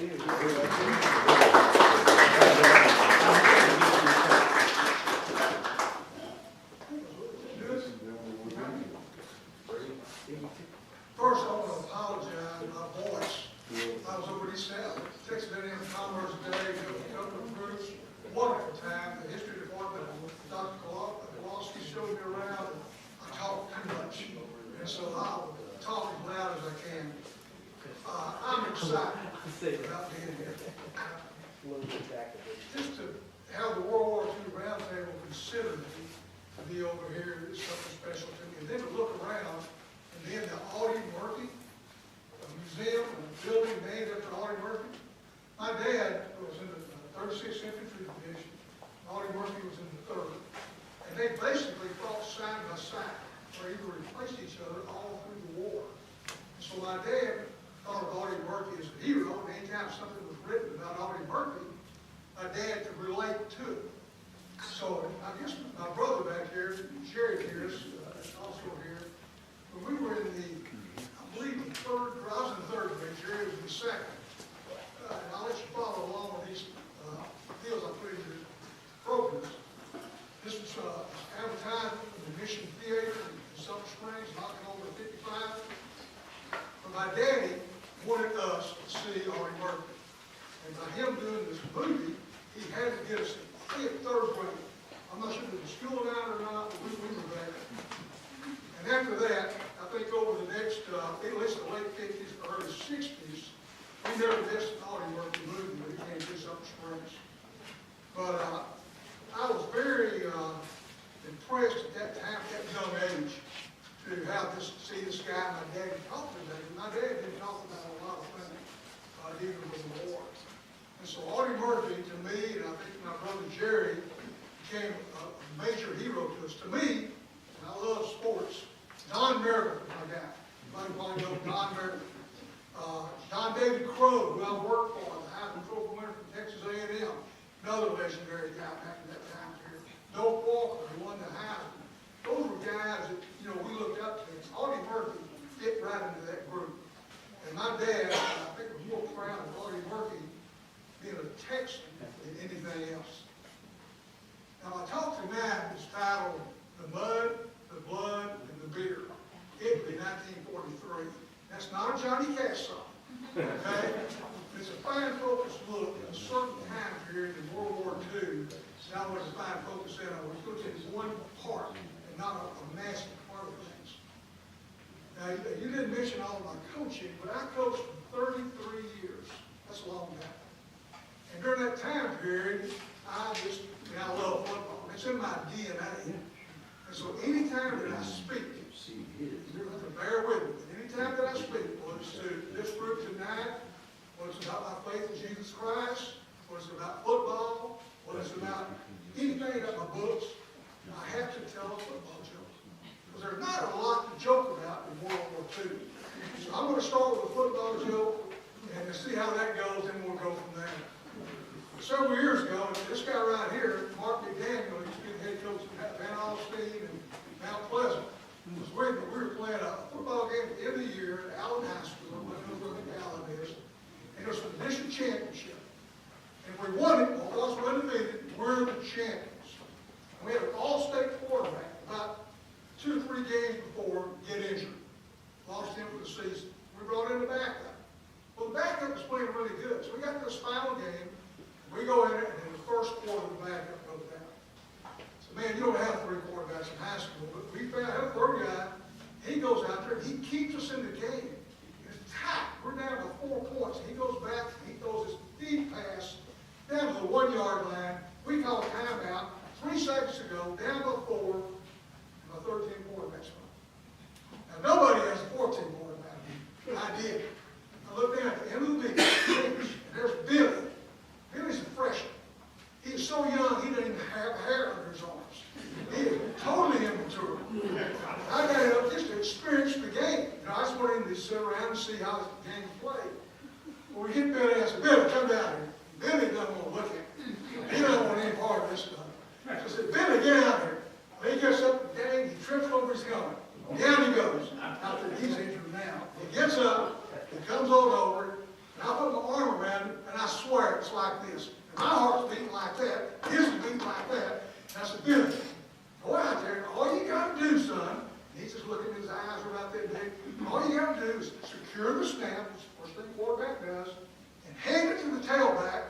First, I want to apologize for my voice. I was over East South, Texas A&M Commerce Day, with a couple of groups. Wonderful time. The history department, Dr. Kowalski showed me around. I talked too much, and so I'll talk as loud as I can. I'm excited about being here. Just to have the World War II Roundtable consider me to be over here is something special to me. And then to look around, and then the Audie Murphy, a museum, a building named after Audie Murphy. My dad was in the 36th Infantry Division. Audie Murphy was in the 3rd. And they basically fought side by side, or either replaced each other all through the war. And so my dad thought of Audie Murphy as a hero, and anytime something was written about Audie Murphy, my dad could relate to it. So I guess my brother back here, Jerry Pearce, also here, when we were in the, I believe the 3rd, I was in the 3rd grade, Jerry was in the 2nd. And I'll let you follow along with these deals I put in your programs. This was advertised in the Mission Theater in Summer Springs, knocking over 55. But my daddy wanted us to see Audie Murphy. And by him doing this movie, he had to get us in 3rd grade. I'm not sure if it was school out or not, but we were there. And after that, I think over the next, at least the late 50s or early 60s, we never missed an Audie Murphy movie when it came to Summer Springs. But I was very impressed at that time, at that young age, to have see this guy my dad talked about. My dad didn't talk about a lot of things dealing with the war. And so Audie Murphy, to me, and I think my brother Jerry, became a major hero to us. To me, and I love sports, Don Meredith, my guy. Everybody probably know Don Meredith. John David Crow, who I worked for, the Heisman Trophy winner from Texas A&M, another legendary guy back in that time period. Doak Walker, who won the Heisman. Those were guys that, we looked up to. Audie Murphy fit right into that group. And my dad, I think, was more proud of Audie Murphy being a Texan than anything else. Now, my talk tonight is titled The Mud, the Blood, and the Beer, Italy, 1943. That's not a Johnny Cash song, okay? It's a fine focused look at a certain time period in World War II. It's not what a fine focus in on. We're looking at one part and not a massive part of things. Now, you didn't mention all of my coaching, but I coached for 33 years. That's a long time. And during that time period, I love football. It's in my DNA. And so anytime that I speak, you're going to bear with me, but anytime that I speak, whether it's to this group tonight, whether it's about my faith in Jesus Christ, whether it's about football, whether it's about anything about my books, I have to tell a football joke. Because there's not a lot to joke about in World War II. So I'm going to start with a football joke and see how that goes, and we'll go from there. Several years ago, this guy right here, Mark McDaniel, used to be the head coach at Van Alstyne and Mount Pleasant, was with me. We were playing a football game at the end of the year at Allen High School, I don't know where the Allen is, and it was for the district championship. And if we won it, all of us were undefeated, we're the champions. And we had an all-state quarterback about 2 or 3 games before get injured. Lost him for the season. We brought in the backup. Well, the backup was playing really good. So we got to this final game. We go in it, and in the first quarter, the backup goes down. So, man, you don't have 3 quarterbacks in high school, but we found a 3rd guy. He goes out there, and he keeps us in the game. It's tight. We're down to 4 points. He goes back, and he throws this deep pass down to the 1-yard line. We call a timeout. 3 seconds to go, down by 4, and my 13 quarterback's on. Now, nobody has a 14 quarterback. I did. I looked down at the end of the bench, and there's Billy. Billy's a freshman. He's so young, he doesn't even have hair under his arms. He is totally immature. I got it up just to experience the game. I just wanted him to sit around and see how the game played. Well, we hit Billy, and I said, Billy, come down here. Billy doesn't want to look at me. He doesn't want any part of this stuff. So I said, Billy, get out here. Well, he gets up the game, he trips over his helmet. Down he goes. Out there, he's injured now. He gets up, he comes on over, and I put my arm around him, like this. And my heart's beating like that. His is beating like that. And I said, Billy, go out there. All you got to do, son, and he's just looking, his eyes are about that big. All you got to do is secure the snap, which is the first thing the quarterback does, and hand it to the tailback.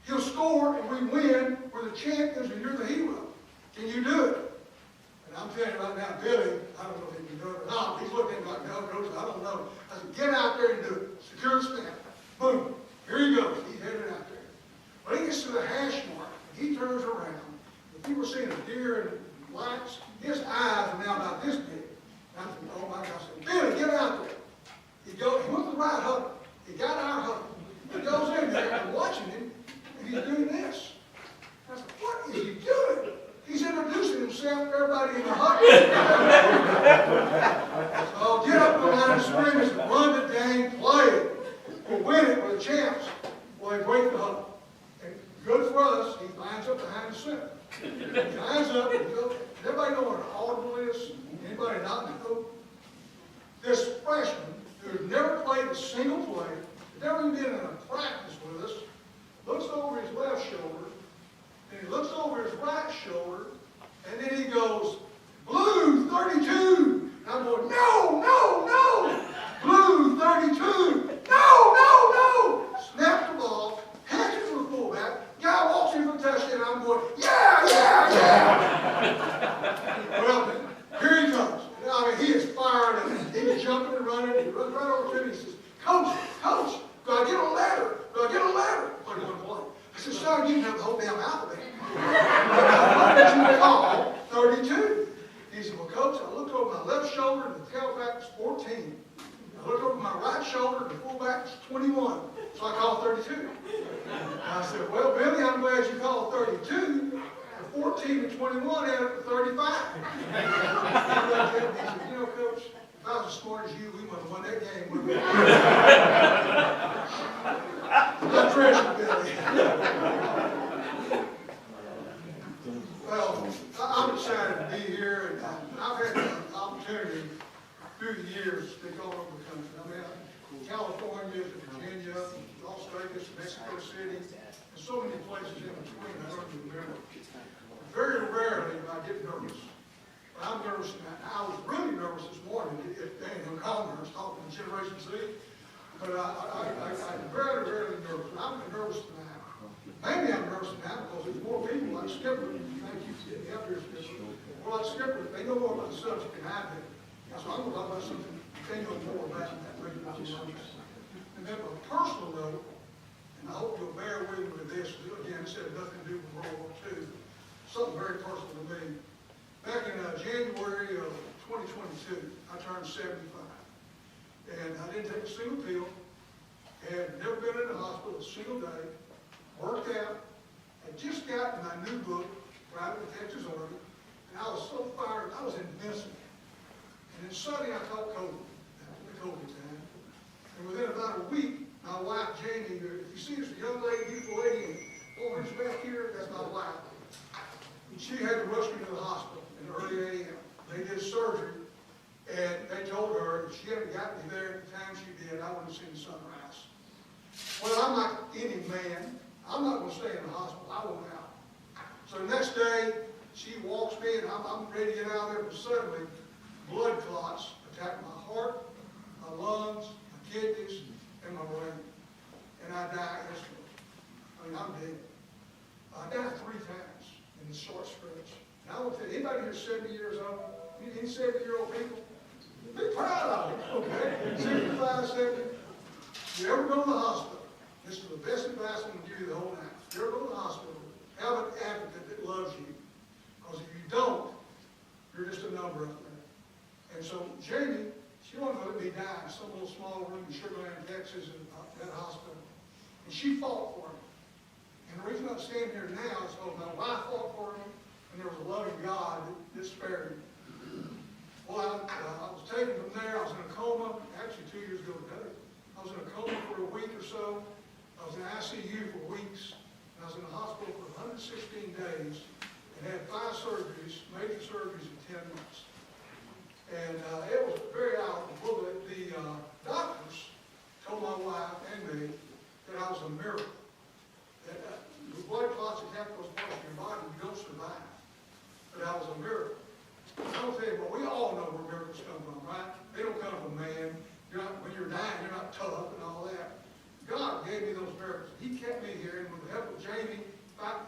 He'll score, and we win. We're the champions, and you're the hero. Can you do it? And I'm telling you right now, Billy, I don't know if he can do it or not. He's looking at me like, no, Coach, I don't know. I said, get out there and do it. Secure the snap. Boom. Here he goes. He's headed out there. When he gets to the hash mark, he turns around. If he were seeing a deer and lights, his eyes are now about this big. And I said, oh my gosh. I said, Billy, get out there. He went to the right huddle. He got our huddle. He goes in there, and I'm watching him, and he's doing this. I said, what is he doing? He's introducing himself to everybody in the huddle. So get up on the line of scrimmage and run the dang play. We'll win it. We're the champs. Well, they break the huddle. And good for us, he lines up behind the center. He lines up and goes. Everybody know what an audible is? Anybody not know? This freshman, who's never played a single play, never even been in a practice with us, looks over his left shoulder, and he looks over his right shoulder, and then he goes, blue 32. And I'm going, no, no, no. Blue 32. No. Snaps the ball, hands it to the fullback. Guy walks in for a touchdown. I'm going, yeah. Well, here he comes. I mean, he is fired, and he's jumping and running. He runs right over to me. He says, Coach, do I get a ladder? I want to play. I said, son, you can have the whole damn alphabet. What did you call 32? He said, well, Coach, I looked over my left shoulder, and the tailback was 14. I looked over my right shoulder, and the fullback was 21. So I called 32. I said, well, Billy, I'm glad you called 32. The 14 and 21 added up to 35. He said, you know, Coach, if I was as smart as you, we would have won that game, wouldn't we? I treasure Billy. Well, I'm excited to be here, and I've had the opportunity through the years to go all over the country. I mean, California to Virginia, Las Vegas, Mexico City, and so many places in between I don't even remember. Very rarely do I get nervous. But I'm nervous now. I was really nervous this morning at Daniel Congress talking to Generation Z. But I'm very rarely nervous. I'm nervous tonight. Maybe I'm nervous tonight because there's more people like Skipper. Thank you for getting up here, Skipper. More like Skipper. They know more about the subject than I do. So I'm going to talk about something they know more about than that. And then on a personal note, and I hope you'll bear with me with this. Again, this had nothing to do with World War II. Something very personal to me. Back in January of 2022, I turned 75. And I didn't take a single pill, had never been in the hospital a single day, worked out, had just gotten my new book, Private Detective's Army, and I was so fired, I was invincible. And then suddenly I caught COVID, after the COVID time. And within about a week, my wife, Jamie, if you see this young lady, beautiful lady, and over his back here, that's my wife. And she had to rush me to the hospital in the early a.m. They did surgery. And they told her that she hadn't gotten me there at the time she did, I wouldn't have seen the sunrise. Well, I'm like any man. I'm not going to stay in the hospital. I want out. So the next day, she walks me, and I'm ready to get out of there, but suddenly, blood clots attacked my heart, my lungs, my kidneys, and my brain. And I died instantly. I mean, I'm dead. I died 3 times in this short stretch. And I want to tell you, anybody here 70 years old, any 70-year-old people, be proud of it, okay? 65, 70. If you ever go to the hospital, this is the best advice I'm going to give you the whole night. If you ever go to the hospital, have an advocate that loves you. Because if you don't, you're just a number up there. And so Jamie, she wanted to let me die in some little small room in Sugar Land, Texas, in that hospital. And she fought for me. And the reason I'm standing here now is because my wife fought for me, and there was a loving God that spared me. Well, I was taken from there. I was in a coma, actually 2 years ago today. I was in a coma for a week or so. I was in ICU for weeks. And I was in the hospital for 116 days and had 5 surgeries, major surgeries in 10 months. And it was very eye-opening. The doctors told my wife and me that I was a miracle. That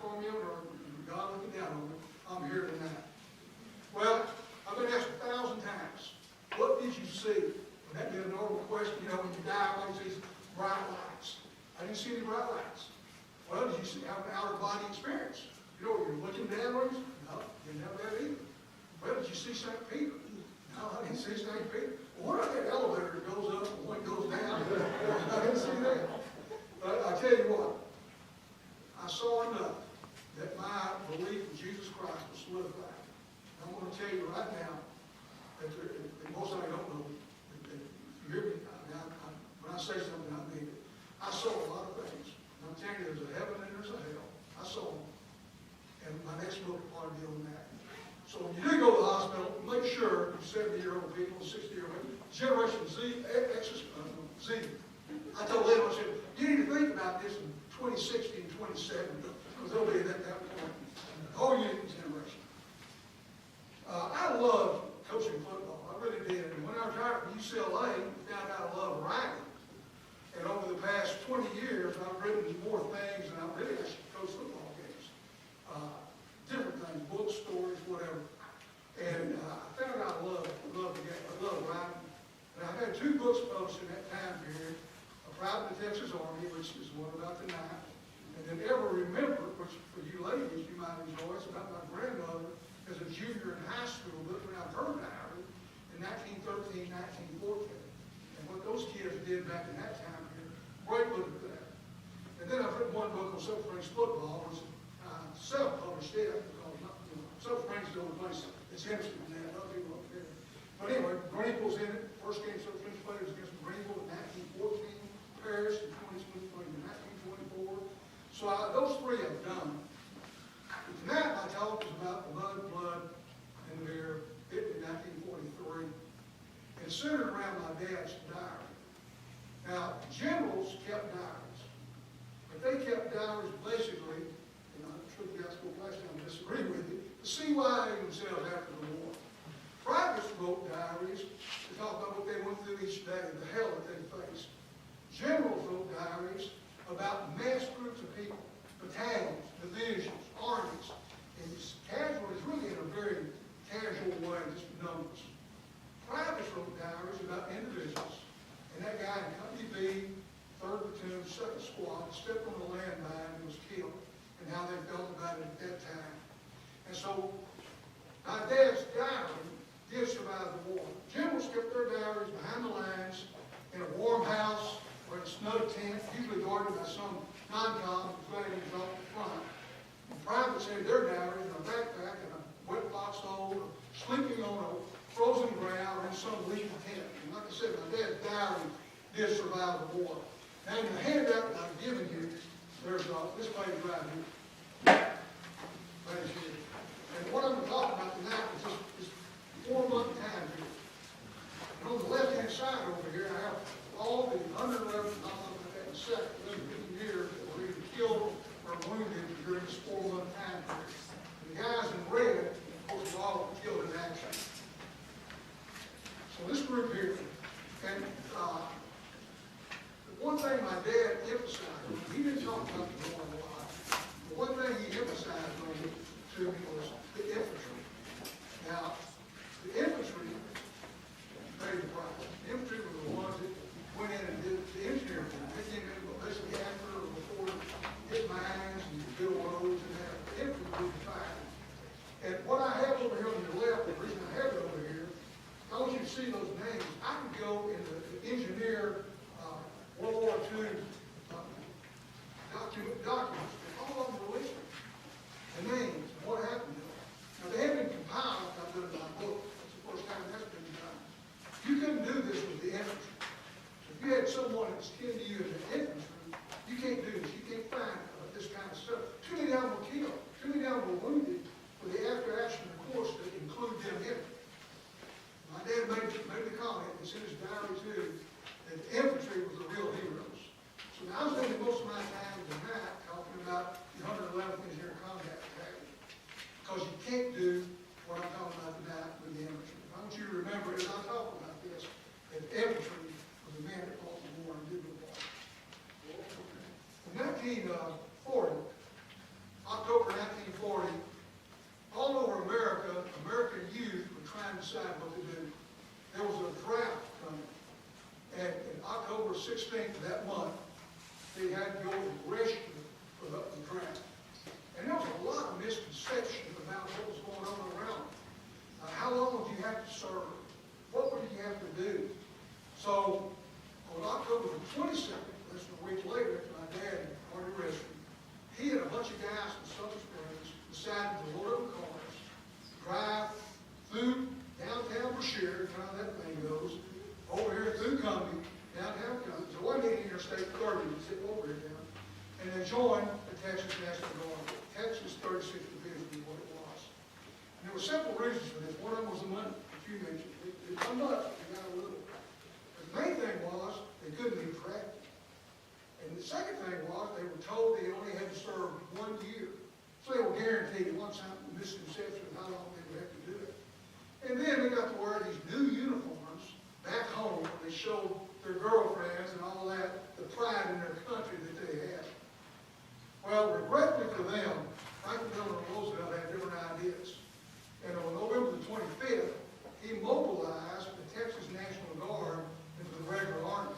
for me on earth, and God looking down on me, I'm here tonight. Well, I've been asked 1,000 times, what did you see? And that'd be a normal question, you know, when you die, everybody sees bright lights. I didn't see any bright lights. Well, did you see, have an out-of-body experience? You know, you're looking downwards? No, didn't have that either. Well, did you see St. Peter? No, I didn't see St. Peter. Well, what if that elevator goes up and one goes down? I didn't see that. But I tell you what, I saw enough that my belief in Jesus Christ was solidified. I'm going to tell you right now that most of you don't know, that if you hear me, when I say something, I mean it. I saw a lot of things. And I'm telling you, there's a heaven and there's a hell. I saw them. And my next book will probably be on that. So when you do go to the hospital, make sure you 70-year-old people, 60-year-old people, Generation Z, Z. I told them, I said, you need to think about this in 2060 and 2070, because they'll be at that point. The whole youth generation. I loved coaching football. I really did. And when I retired from UCLA, I found out I loved writing. And over the past 20 years, I've written more things than I really actually coached football games. Different things, books, stories, whatever. And I found out I love the game. I love writing. And I've had 2 books published in that time period. A Private in the Texas Army, which is one about the knife. And then Ever Remember, which for you ladies you might enjoy, it's about my grandmother as a junior in high school, looking out her diary in 1913, 1914. And what those kids did back in that time period. Great look at that. And then I've written one book on Silver Springs football, which self-published it, because Silver Springs is the only place that's interested in that. Other people up there. But anyway, Greenville's in it. First game Silver Springs played was against Greenville in 1914, Pearce in 1924. So those 3 I've done. But tonight my talk is about blood, and beer, 1943. And it's centered around my dad's diary. Now, generals kept diaries. But they kept diaries basically, and I'm sure the guys will last time disagree with you, to see why they themselves after the war. Privates wrote diaries to talk about what they went through each day, the hell that they faced. Generals wrote diaries about mass groups of people, battalions, divisions, armies, and casualties really in a very casual way, just numbers. Privates wrote diaries about individuals, and that guy in Company B, 3rd Platoon, 2nd Squad, stepped on the landmine and was killed, and how they felt about it at that time. And so, my dad's diary did survive the war. Generals kept their diaries behind the lines in a warm house or in a snow tent, usually guarded by some non-com flagging off the front. And privates had their diaries in a backpack in a wet box hole, or sleeping on a frozen ground or in some leaky tent. And like I said, my dad's diary did survive the war. Now, in the handout that I've given you, there's this page right here. Page here. And what I'm going to talk about tonight is this 4-month time period. And on the left-hand side over here, I have all the 111, I'll talk about that in a second, 50 years that were either killed or wounded during this 4-month time period. And the guys in red, of course, were all killed in action. So this group here, and the one thing my dad emphasized, he didn't talk about the war a lot, but one thing he emphasized on it to me was the infantry. Now, the infantry paid the price. The infantry were the ones that went in and did the engineering. They came in basically after or before hit mines and build roads and that. The infantry did the fighting. And what I have over here on the left, the reason I have it over here, I want you to see those names. I can go into the engineer World War II documents, and all of them were listed. The names, what happened to them. Now, they have been compiled, I've done in my book. That's the first time that's been done. You couldn't do this with the infantry. So if you had someone that's kin to you in the infantry, you can't do this. You can't find this kind of stuff. Too many of them were killed. Too many of them were wounded for the after-action course that include them in it. My dad made the comment, it's in his diary too, that the infantry was the real heroes. So now I was spending most of my time tonight talking about the 111th Engineer Combat Battalion. Because you can't do what I'm talking about tonight with the infantry. I want you to remember as I talk about this, that the infantry was the man that fought the war and did the war. In 1940, October 16th of that month, they had to go to rescue for the draft. And there was a lot of misconceptions about what was going on around it. How long would you have to serve? What would you have to do? So, on October the 22nd, less than a week later, after my dad had already rescued, he and a bunch of guys from Southern Springs decided to load up cars, drive through downtown Brashear, how that thing goes, over here through Cumbie, downtown Cumbie, so one day Interstate 30, zip over here down, and then join the Texas National Guard. Texas 36th Division is what it was. And there were several reasons for this. One of them was the money that you mentioned. It's not much, but they got a little. But the main thing was they couldn't be drafted. And the second thing was they were told they only had to serve 1 year. So they were guaranteed one time misconception of how long they would have to do it. And then they got to wear these new uniforms back home where they showed their girlfriends and all that, the pride in their country that they had. Well, regretfully for them, Franklin Delano Roosevelt had different ideas. And on November the 25th, he mobilized the Texas National Guard into the regular army.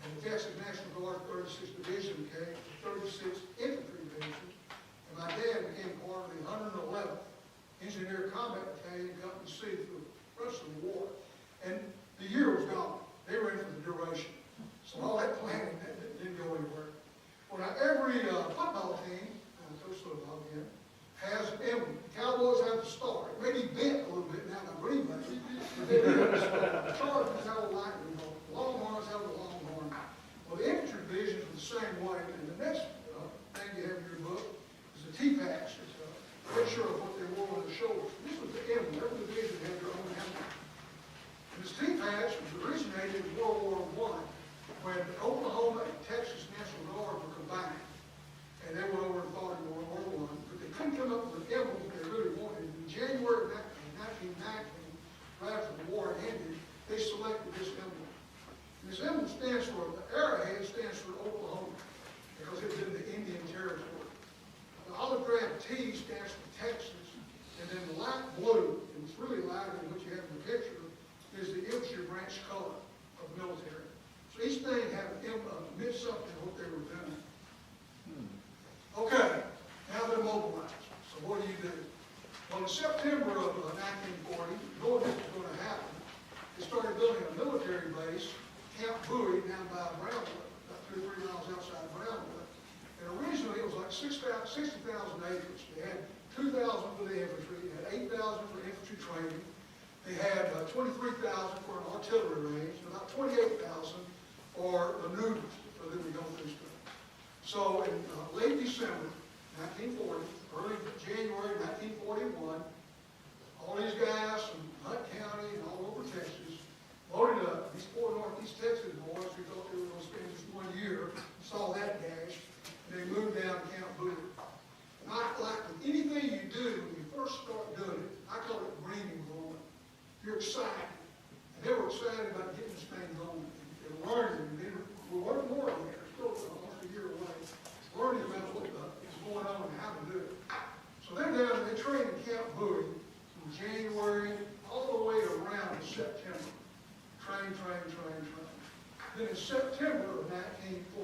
And the Texas National Guard 36th Division became the 36th Infantry Division. And my dad became part of the 111th Engineer Combat Battalion, Company C, through the rest of the war. And the year was gone. They were in for the duration. So all that planning that didn't go anywhere. Well, now every football team, coach football again, has an emblem. The Cowboys have the star. It may be bent a little bit now by Green Bay, but they do have the star. The Chargers have a lightning bolt. The Longhorns have the Longhorn. Well, the infantry divisions are the same way. And the next thing you have in your book is the T-Patch. It's a picture of what they wore on their shoulders. This was the emblem. Every division had their own emblem. And this T-Patch was originated in World War I when Oklahoma and Texas National Guard were combined. And they went over and fought in World War I. But they couldn't come up with an emblem they really wanted. In January of 1919, right after the war ended, they selected this emblem. And this emblem stands for, the arrowhead stands for Oklahoma, because it was in the Indian Territory. The olive drab T stands for Texas, and then the light blue, and it's really light in what you have in the picture, is the infantry branch color of the military. So each thing had meant something what they were doing. Okay, now they're mobilized. So what do you do? Well, in September of 1940, knowing this was going to happen, they started building a military base, Camp Bowie, down by Brownwood, about 2 or 3 miles outside Brownwood. And originally it was like 60,000 acres. They had 2,000 for the infantry, they had 8,000 for infantry training, they had 23,000 for an artillery range, and about 28,000 for maneuvers for them to go through stuff. So in late December 1940, early January 1941, all these guys from Hunt County and all over Texas loaded up. These poor Northeast Texas boys who thought they were going to spend just 1 year saw that dash, and they moved down to Camp Bowie. Not like with anything you do when you first start doing it, I call it breathing going. You're excited. And they were excited about getting this thing going. And learning, and then we're learning more than that. Still almost a year away. Learning about what is going on and how to do it. So they're down and they train in Camp Bowie from January all the way around to September. Train. Then in September of 1941,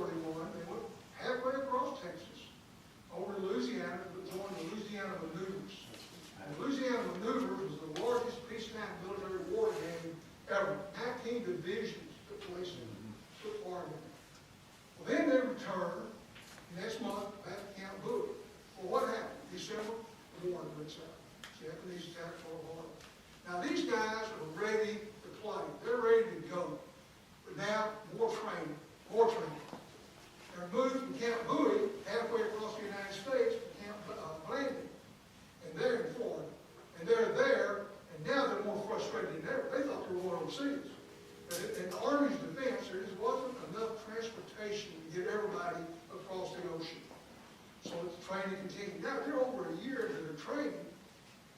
they went halfway across Texas, over to Louisiana, to join the Louisiana Maneuvers. And the Louisiana Maneuvers was the largest peacetime military war game ever. 19 divisions took place in it, took part in it. Well, then they returned next month back to Camp Bowie. Well, what happened? December, the war breaks out. Japanese attack Pearl Harbor. Now these guys are ready to play. They're ready to go. But now, more training. They're moved from Camp Bowie halfway across the United States to Camp Blanding. And they're in Florida. And they're there, and now they're more frustrated than ever. They thought they were going overseas. But in the Army's defense, there just wasn't enough transportation to get everybody across the ocean. So the training continued. Now they're over a year into their training,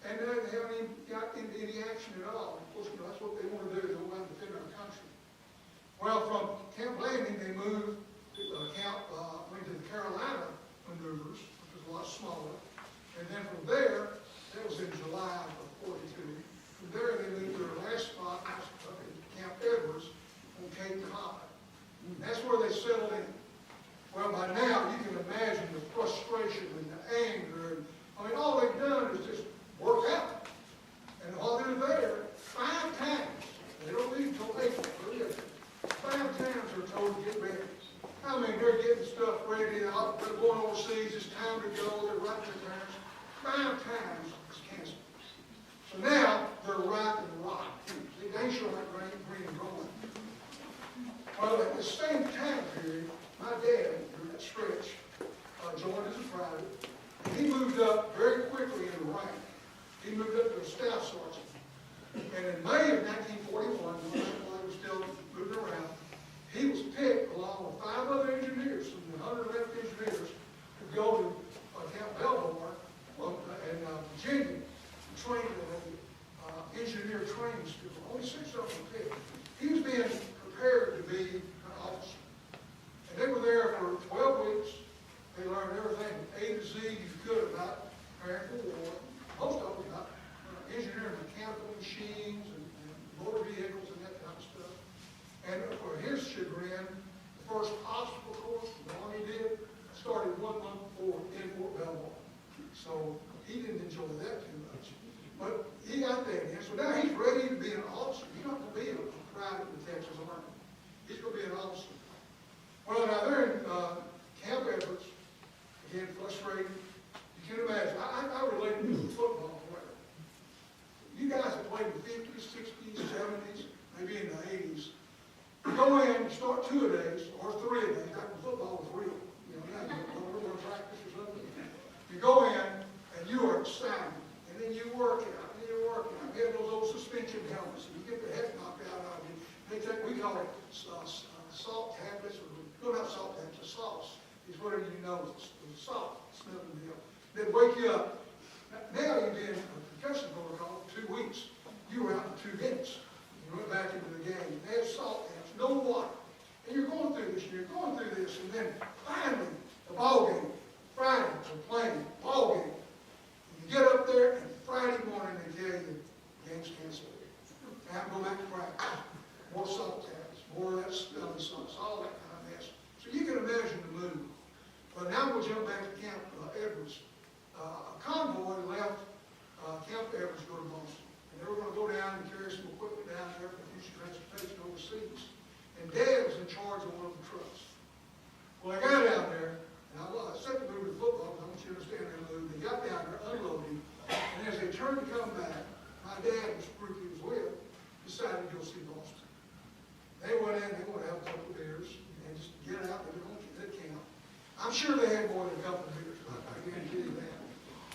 and they haven't even got into any action at all. Of course, that's what they want to do, is they want to defend our country. Well, from Camp Blanding, they moved to the Carolina Maneuvers, which was a lot smaller. And then from there, that was in July of 42. From there, they moved to their last spot, up in Camp Edwards on Cape Cod. That's they settled in. Well, by now, you can imagine the frustration and the anger. And, I mean, all they've done is just work out. And while they're there, 5 times, they don't leave until April, 5 times they're told to get ready. I mean, they're getting stuff ready. They're going overseas. It's time to go. They're writing their parents. 5 times it's canceled. So now they're ripe and rotten. They sure like green and growing. Well, at the same time period, my dad, through that stretch, joined as a private. And he moved up very quickly in the rank. He moved up to a staff sergeant. And in May of 1941, when I was still moving around, he was picked along with 5 other engineers from the 111th engineers to go to Camp Belvoir in Virginia to train at an engineer training school. Only 6 of them were picked. He was being prepared to be an officer. And they were there for 12 weeks. They learned everything from A to Z you could about preparing for war. Most of them about engineering mechanical machines and motor vehicles and that kind of stuff. And for his chagrin, the first obstacle course, the one he did, started 1 month before in Fort Belvoir. So he didn't enjoy that too much. But he got that in. So now he's ready to be an officer. He's not going to be a private in the Texas Army. He's going to be an officer. Well, now they're in Camp Edwards. Again, frustrated. You can imagine. I related to the football player. You guys have played in the 50s, 60s, 70s, maybe in the 80s. You go in, you start 2-a-days or 3-a-days. Like when football was real. You know, now you go to practice or something. You go in and you are excited. And then you work out. And you work out. You have those old suspension helmets. And you get the head knocked out of you. They take, we call it salt tablets, or no, not salt tablets, sauce. It's whatever you know, it's salt, smelling deal. Then wake you up. Now you've been in a concussion protocol for 2 weeks. You were out in 2 minutes. You went back into the game. They had salt tablets, no water. And you're going through this, and you're going through this, and then finally, the ball game. Friday, we're playing, ball game. You get up there, and Friday morning they tell you, game's canceled. Now go back to practice. More salt tablets, more of that smelling sauce, all that kind of mess. So you can imagine the mood. But now we'll jump back to Camp Edwards. A convoy left Camp Edwards to go to Boston. And they were going to go down and carry some equipment down there for future transportation overseas. And Dad was in charge of one of the trucks. Well, they got down there, and I said to move to football, because I want you to understand that move. They got down there, unloading, and as they turned to come back, my dad, the group he was with, decided to go see Boston. They went in, they wanted to have a couple of beers, and just get out, they didn't want to get camp. I'm sure they had more than a couple of beers, I guarantee you that.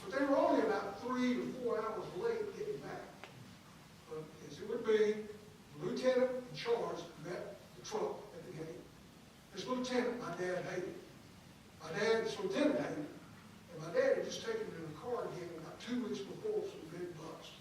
But they were only about 3 to 4 hours late getting back. But as it would be, the lieutenant in charge met the truck at the gate. This lieutenant, my dad hated. My dad, this lieutenant hated. And my dad had just taken him in the car again about 2 weeks before some big bucks.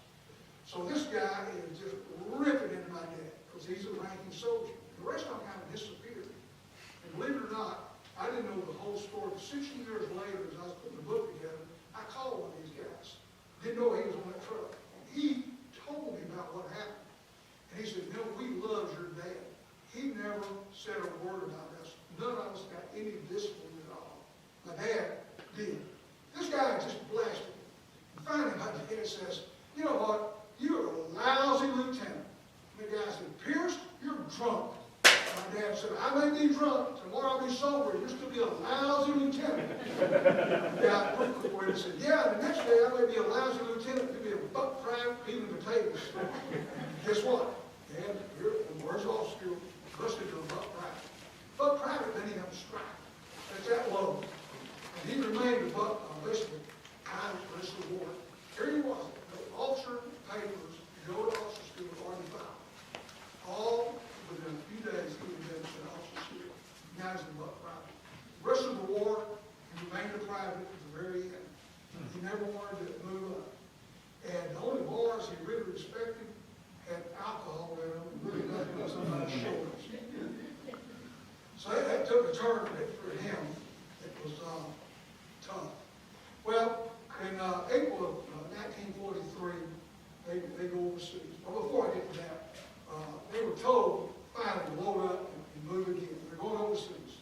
So this guy is just ripping into my dad, because he's a ranking soldier. The rest of them kind of disappeared. And believe it or not, I didn't know the whole story. 60 years later, as I was putting the book together, I called one of these guys. Didn't know he was on that truck. And he told me about what happened. And he said, we loved your dad. He never said a word about us. None of us got any discipline at all. My dad did. This guy just blasted me. And finally, my dad says, you know what? You're a lousy lieutenant. And the guy said, Pearce, you're drunk. My dad said, I may be drunk. Tomorrow I'll be sober. You'll still be a lousy lieutenant. The guy quickly went and said, yeah, the next day I may be a lousy lieutenant. You'll be a buck private peeling potatoes. Guess what? Dad, you're in the worst law school. Busted to a buck private. Buck private didn't even have a strike. That's that low. And he remained a buck enlistment kind of the rest of the war. Here he was, no officer papers, go to officer school, already filed. All within a few days, he would have been an officer school. Now he's a buck private. The rest of the war, he remained a private to the very end. He never wanted to move up. And the only bars he really respected had alcohol in them, and really nothing on somebody's shoulders. So that took a turn for him. It was tough. Well, in April of 1943, they go overseas. Well, before I get to that, they were told finally to load up and move again. They're going overseas.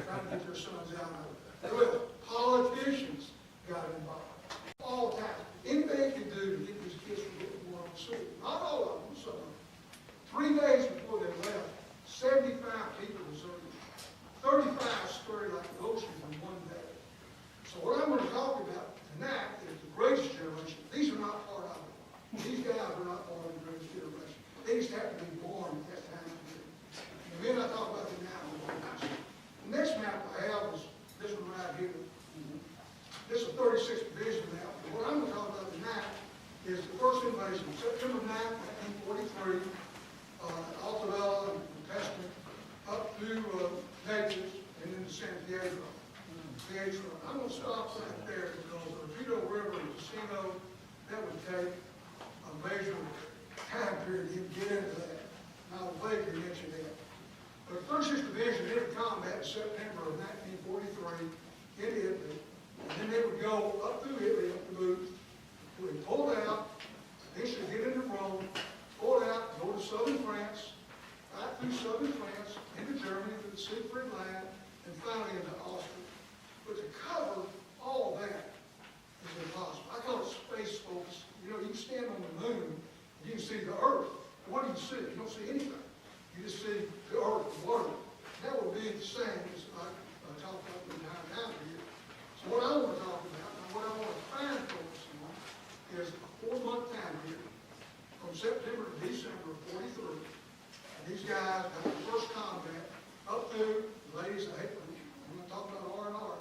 trying to get their sons out of it. Well, politicians got involved all the time. Anything they could do to get these kids from getting more on the city. Not all of them, some of them. 3 days before they left, 75 people deserted. 35 scurried like oceans in one day. So what I'm going to talk about tonight is the greatest generation. These are not part of it. These guys are not part of the greatest generation. They just happen to be born at that time of year. And then I talk about them now. The next map I have is this one right here. This is a 36th division map. And what I'm going to talk about tonight is the first invasion, September 9th, 1943, Altavella and Testament, up through Naples, and then to Santiago. I'm going to stop right there because the Vito River and Casino, that would take a major time period to get into that. And I'll vaguely mention that. But the 36th Division entered combat in September of 1943 in Italy. And then they would go up through Italy, up the Booth, would be pulled out, eventually get into Rome, pulled out, go to southern France, right through southern France, into Germany, through the Siegfried Line, and finally into Austria. But to cover all that is impossible. I call it space focus. You know, you can stand on the moon, and you can see the Earth. What do you see? You don't see anything. You just see the Earth, the water. That would be the same as I talked about the entire time here. So what I want to talk about, and what I want to try and focus on, is a 4-month time period, from September to December of 43. And these guys got the first combat up to, ladies, I hate to, I'm going to talk about R&R.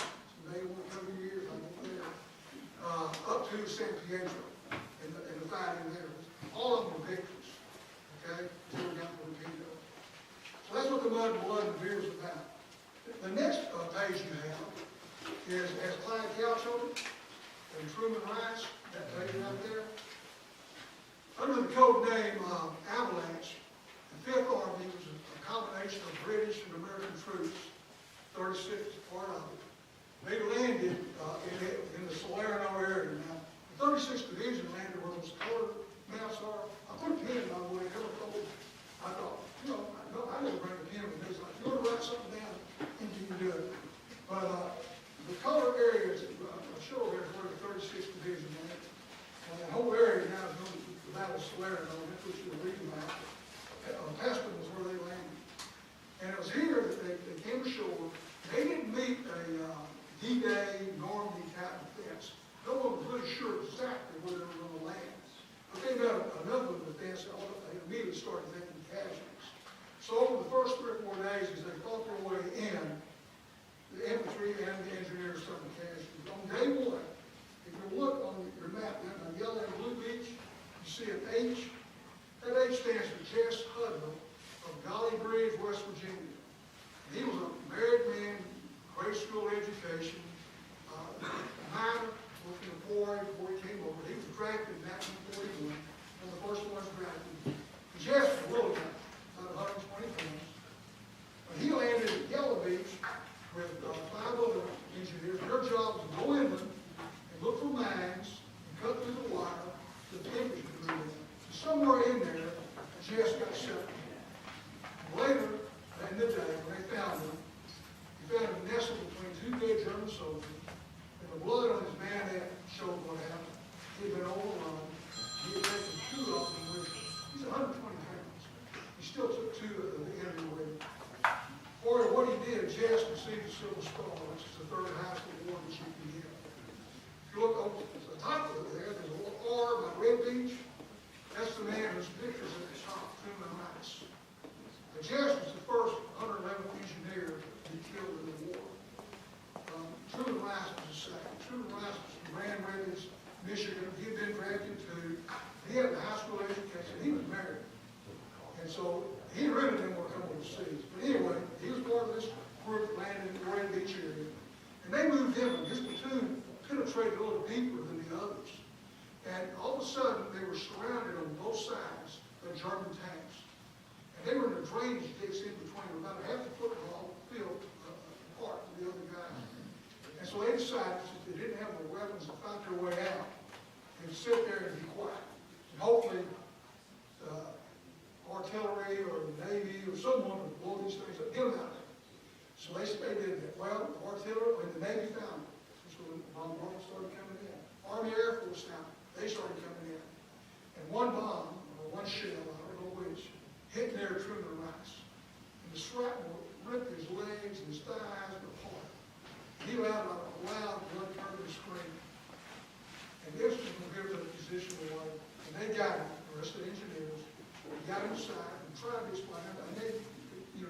They won't cover years, I won't there. Up to Santiago and the fighting there. All of them were victories. Okay? Until we got to Vito. So that's what the mud and blood and beer is about. The next page you have is has Clyde Couch on it and Truman Rice, that page right there. Under the code name Avalanche, the 5th Army was a combination of British and American troops, 36th part of it. They landed in the Salerno area. Now, the 36th Division landed where those colored maps are. I put a pen by the way, never told. I thought, you know, I never bring a pen with me. It's like, you want to write something down, and you can do it. But the colored areas, I'll show there where the 36th Division landed. And the whole area now is known as the Battle of Salerno. That's what you're reading about. Peston was where they landed. And it was here that they came ashore. They didn't meet a D-Day, Normandy type of defense. No one was really sure exactly where they were going to land. But they got enough of a defense that they immediately started taking casualties. So over the first 3 or 4 days, as they fought their way in, the infantry and the engineers took the casualties. On day 1, if you look on your map, on the yellow and blue beach, you see an H. That H stands for Jess Hudler of Golly Bridge, West Virginia. And he was a married man, grade school education, minor, working in the quarry before he came over. He was drafted in 1941, one of the first ones drafted. Jess was a little guy, about 120 pounds. But he landed at Yellow Beach with 5 other engineers. Their job was to go inland and look for mines and cut through the wire so the infantry could move in. Somewhere in there, Jess got shot. Later in the day, when they found him, he found him nestled between 2 dead German soldiers, and the blood on his bayonet showed what happened. He had been overrun. He had taken 2 of them with him. He's 120 pounds. He still took 2 of the enemy with him. Or what he did, Jess received the Silver Star, which is the 3rd highest award that you can get. If you look over the top of it there's a little R by Red Beach. That's the man whose picture's at the top, Truman Rice. But Jess was the first 111th engineer to be killed in the war. Truman Rice was the second. Truman Rice was from Grand Rapids, Michigan. He had been drafted too. He had a high school education. He was married. And so he really didn't want to come overseas. But anyway, he was part of this group that landed in the Red Beach area. And they moved in. His platoon penetrated a little deeper than the others. And all of a sudden, they were surrounded on both sides by German tanks. And they were in a drainage ditch in between, about a half a football field apart from the other guys. And so they decided, since they didn't have the weapons to fight their way out, they'd sit there and be quiet. And hopefully, artillery or the Navy or someone would blow these things up, get them out of there. So they did that. found it. So when bombardment started coming in. Army Air Force found it. They started coming in. And one bomb, or one shell, I don't know which, hit near Truman Rice. And the shrapnel ripped his legs and his thighs apart. He let out a loud, blood-curdling scream. And this was going to give the position away. And they got him, the rest of the engineers, got inside and tried to explain it. And they,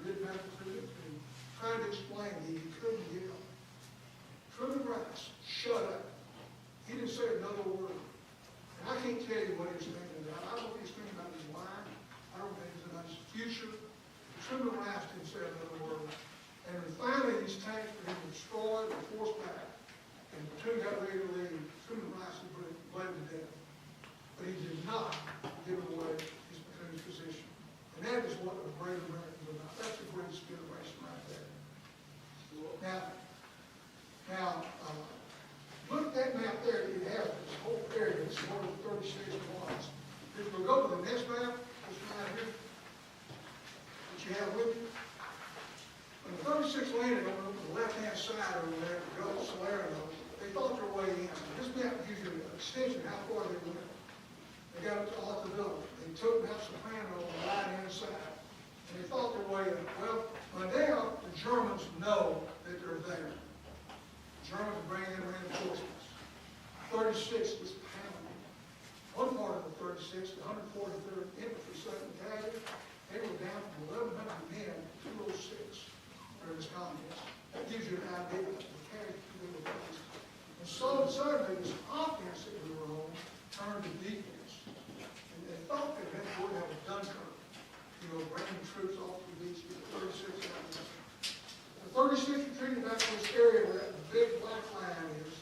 didn't have to do it. Tried to explain he couldn't get up. Truman Rice shut up. He didn't say another word. And I can't tell you what he was thinking about. I don't know if he's thinking about his life. I don't think he's about his future. Truman Rice didn't say another word. And then finally, these tanks were being destroyed or forced back. And the platoon got ready to leave. Truman Rice had bled to death. But he did not give away his platoon's position. And that is what a great American is about. That's the greatest generation right there. Now, look at that map there. It has this whole area. This is one of the 36 blocks. If we go to the next map, this right here, that you have with you. When the 36 landed on the left-hand side over there, the Gulf Salerno, they thought their way in. This map gives you an extension of how far they went. They got up to Altavilla. They took Mount Soprano on the right-hand side. And they thought their way in. Well, by now, the Germans know that they're there. The Germans are bringing in reinforcements. 36 was pounded. One part of the 36, the 143rd Infantry 2nd Battalion, they were down from 1,100 men to 206 during this contest. That gives you an idea of the casualty they were faced. And so suddenly, this offense that we were on turned to defense. And they thought they had to have a Dunkirk, bringing troops off the beach, get the 36 out there. The 36 retreated back to this area where that big black line is,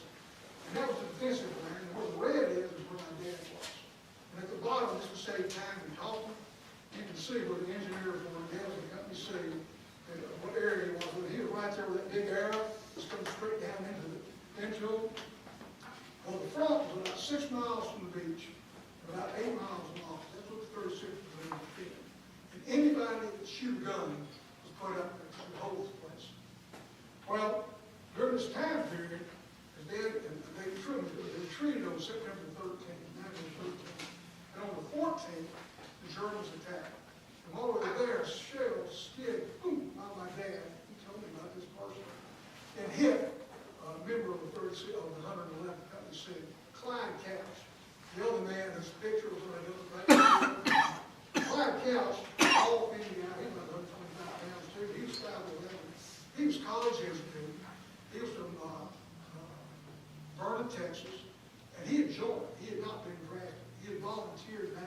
and that was the defensive line, and where the red is where my dad was. And at the bottom, this will save time in talking. You can see where the engineers were, the and company see what area he was. He was right there with that big arrow, just coming straight down into it. Well, the front was about 6 miles from the beach, about 8 miles long. That's what the 36 was going to fit. And anybody that shoot a gun was put up there to hold the place. Well, during this time period, they retreated on September 13th, 1913. And on the 14th, the Germans attacked. And while we were there, shells skid, boom, by my dad. He told me about this personally. And hit a member of the 111th Company C, Clyde Couch. The other man, his picture was on the other page. Clyde Couch, all Indiana, he was 125 pounds too. He was 5'11". He was college educated. He was from Vernon, Texas, and he had joined. He had not been drafted. He had volunteered in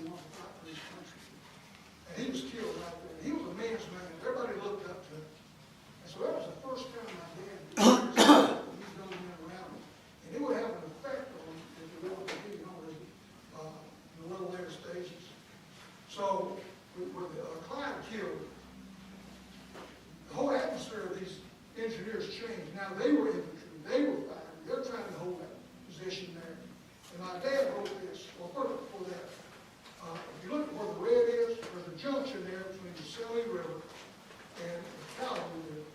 1941 to fight for his country. And he was killed right there. He was a man's man. Everybody looked up to him. And so that was the first time my dad did these young men around him. And it would have an effect on him if he wanted to be known as in the little later stages. So with Clyde killed, the whole atmosphere of these engineers changed. Now they were infantry. They were fighting. They're trying to hold that position there. And my dad wrote this. Well, first before that, if you look at where the red is, there's a junction there between the Selly River and the Calvary River.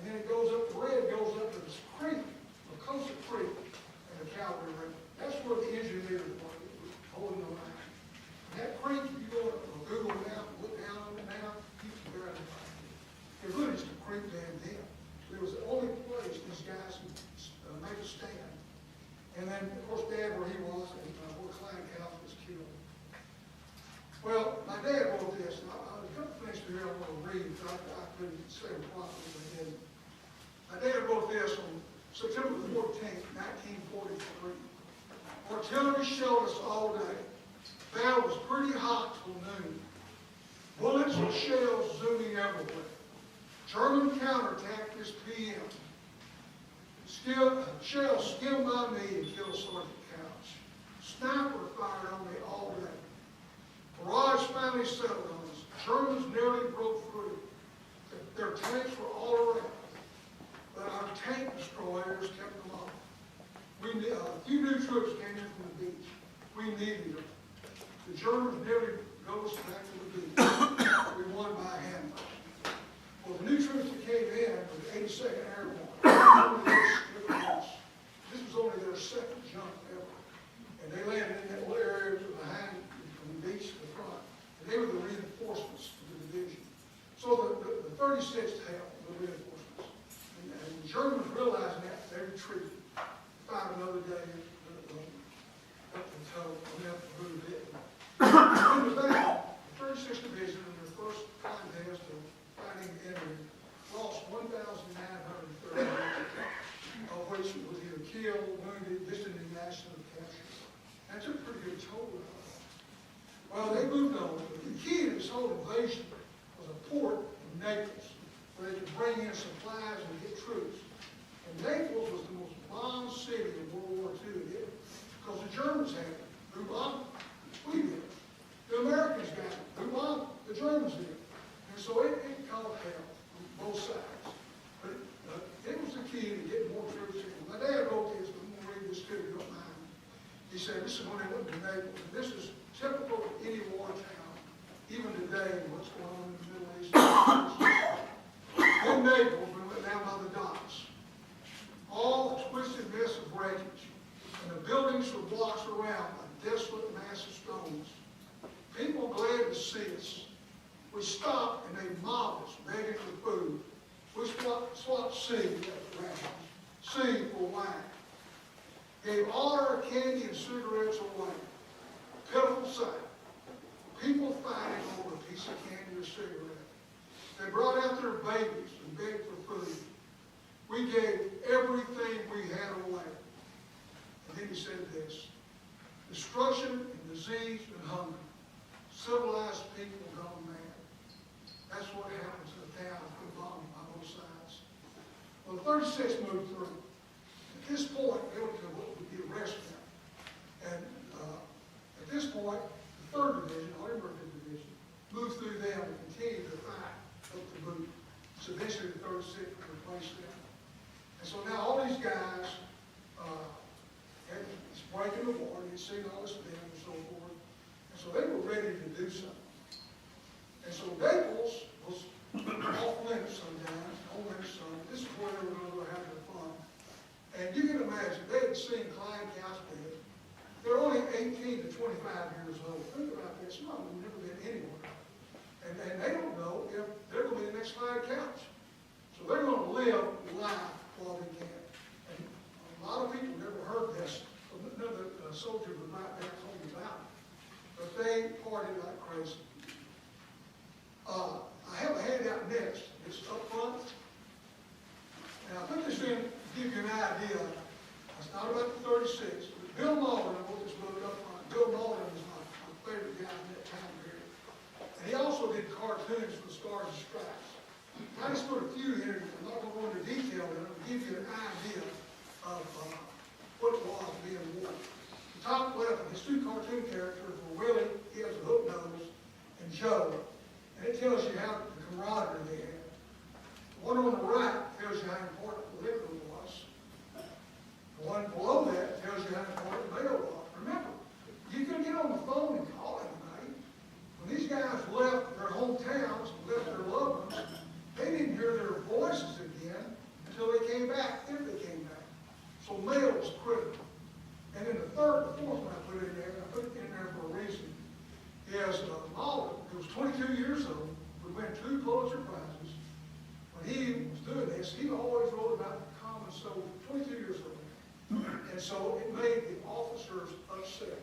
And then it goes up, the red goes up to this creek, Lacosa Creek, and the Calvary River. That's where the engineers were holding the line. And that creek, if you go up on Google map and look down on it now, you can barely find it. It really is the creek down there. It was the only place these guys could make a stand. And then, of course, Dad, where he was, and where Clyde Couch was killed. Well, my dad wrote this, and there's a couple things here I want to read, but I couldn't say it properly, but I didn't. My dad wrote this on September 14th, 1943. Artillery shelled us all day. Battle was pretty hot till noon. Bullets and shells zooming everywhere. German counterattack this PM. Shells skimmed by me and killed Sergeant Couch. Sniper fired on me all day. Barrage finally settled on us. Germans nearly broke through. Their tanks were all around. But our tank destroyers kept them off. A few new troops came in from the beach. We needed them. The Germans nearly drove us back to the beach. We won by a handful. Well, the new troops that came in were the 82nd Airborne. This was only their second jump ever. And they landed in that little area behind from the beach to the front. And they were the reinforcements of the division. So the 36th held the reinforcements. And the Germans realized that, they retreated. Fight another day up the toe, we have to move it. In the battle, the 36th Division, in their first contest of fighting the enemy, lost 1,930, of which was either killed, wounded, distant in action, or captured. That took a pretty good toll of them. Well, they moved on. But the key to this whole invasion was a port in Naples, where they could bring in supplies and get troops. And Naples was the most bombed city in World War II, because the Germans had it. Who bombed it? We did. The Americans got it. Who bombed it? The Germans did. And so it caused hell on both sides. But it was the key to getting more troops in. My dad wrote this, but I'm going to read this to you if you don't mind. He said, this is when they went to Naples, and this is typical of any war town, even today, what's going on in the Middle East. In Naples, we went down by the docks. All a twisted mess of wreckage, and the buildings for blocks around, a desolate mass of stones. People glad to see us. We stopped and they mobbed us, begging for food. We swapped seed for wine. Gave all our candy and cigarettes away. Pitiful sight. People fighting over a piece of candy or cigarette. They brought out their babies and begged for food. We gave everything we had away. And then he said this: destruction and disease and hunger. Civilized people gone mad. That's what happens in a town bombed by both sides. Well, the 36th moved through. At this point, they went to what would be a rest camp. And at this point, the 3rd Division, Oldenburg Division, moved through them and continued to fight up the boot. So eventually the 36th replaced them. And so now all these guys had breaking the war, and they'd seen all this then and so forth. And so they were ready to do something. And so Naples was off limits sometimes, on limits some. This is where they were going to go have their fun. And you can imagine, they had seen Klein Couchbed. They're only 18 to 25 years old. Think about that. Some of them have never been anywhere. And they don't know if they're going to be the next Klein Couch. So they're going to live life while they can. And a lot of people never heard this. None of the soldiers would write back home about it. But they partied like crazy. I have a handout next. It's up front. And I put this in to give you an idea. It's not about the 36. But Bill Mullen wrote this book up front. Bill Mullen is my favorite guy in that time period. And he also did cartoons for the Stars and Stripes. I just put a few here. I'm not going to go into detail in it. I'll give you an idea of what it was being a war. The top left, his two cartoon characters were Willie, he has a hook nose, and Joe. And it tells you how the camaraderie they had. The one on the right tells you how important Liverpool was. The one below that tells you how important Mayo was. Remember, you couldn't get on the phone and call anybody. When these guys left their hometowns and left their loved ones, they didn't hear their voices again until they came back, if they came back. So mail was critical. And then the fourth one I put in there, and I put it in there for a reason, is Mullen, who was 22 years old, would win 2 Pulitzer Prizes. When he was doing this, he always wrote about the common soldier, 22 years old. And so it made the officers upset.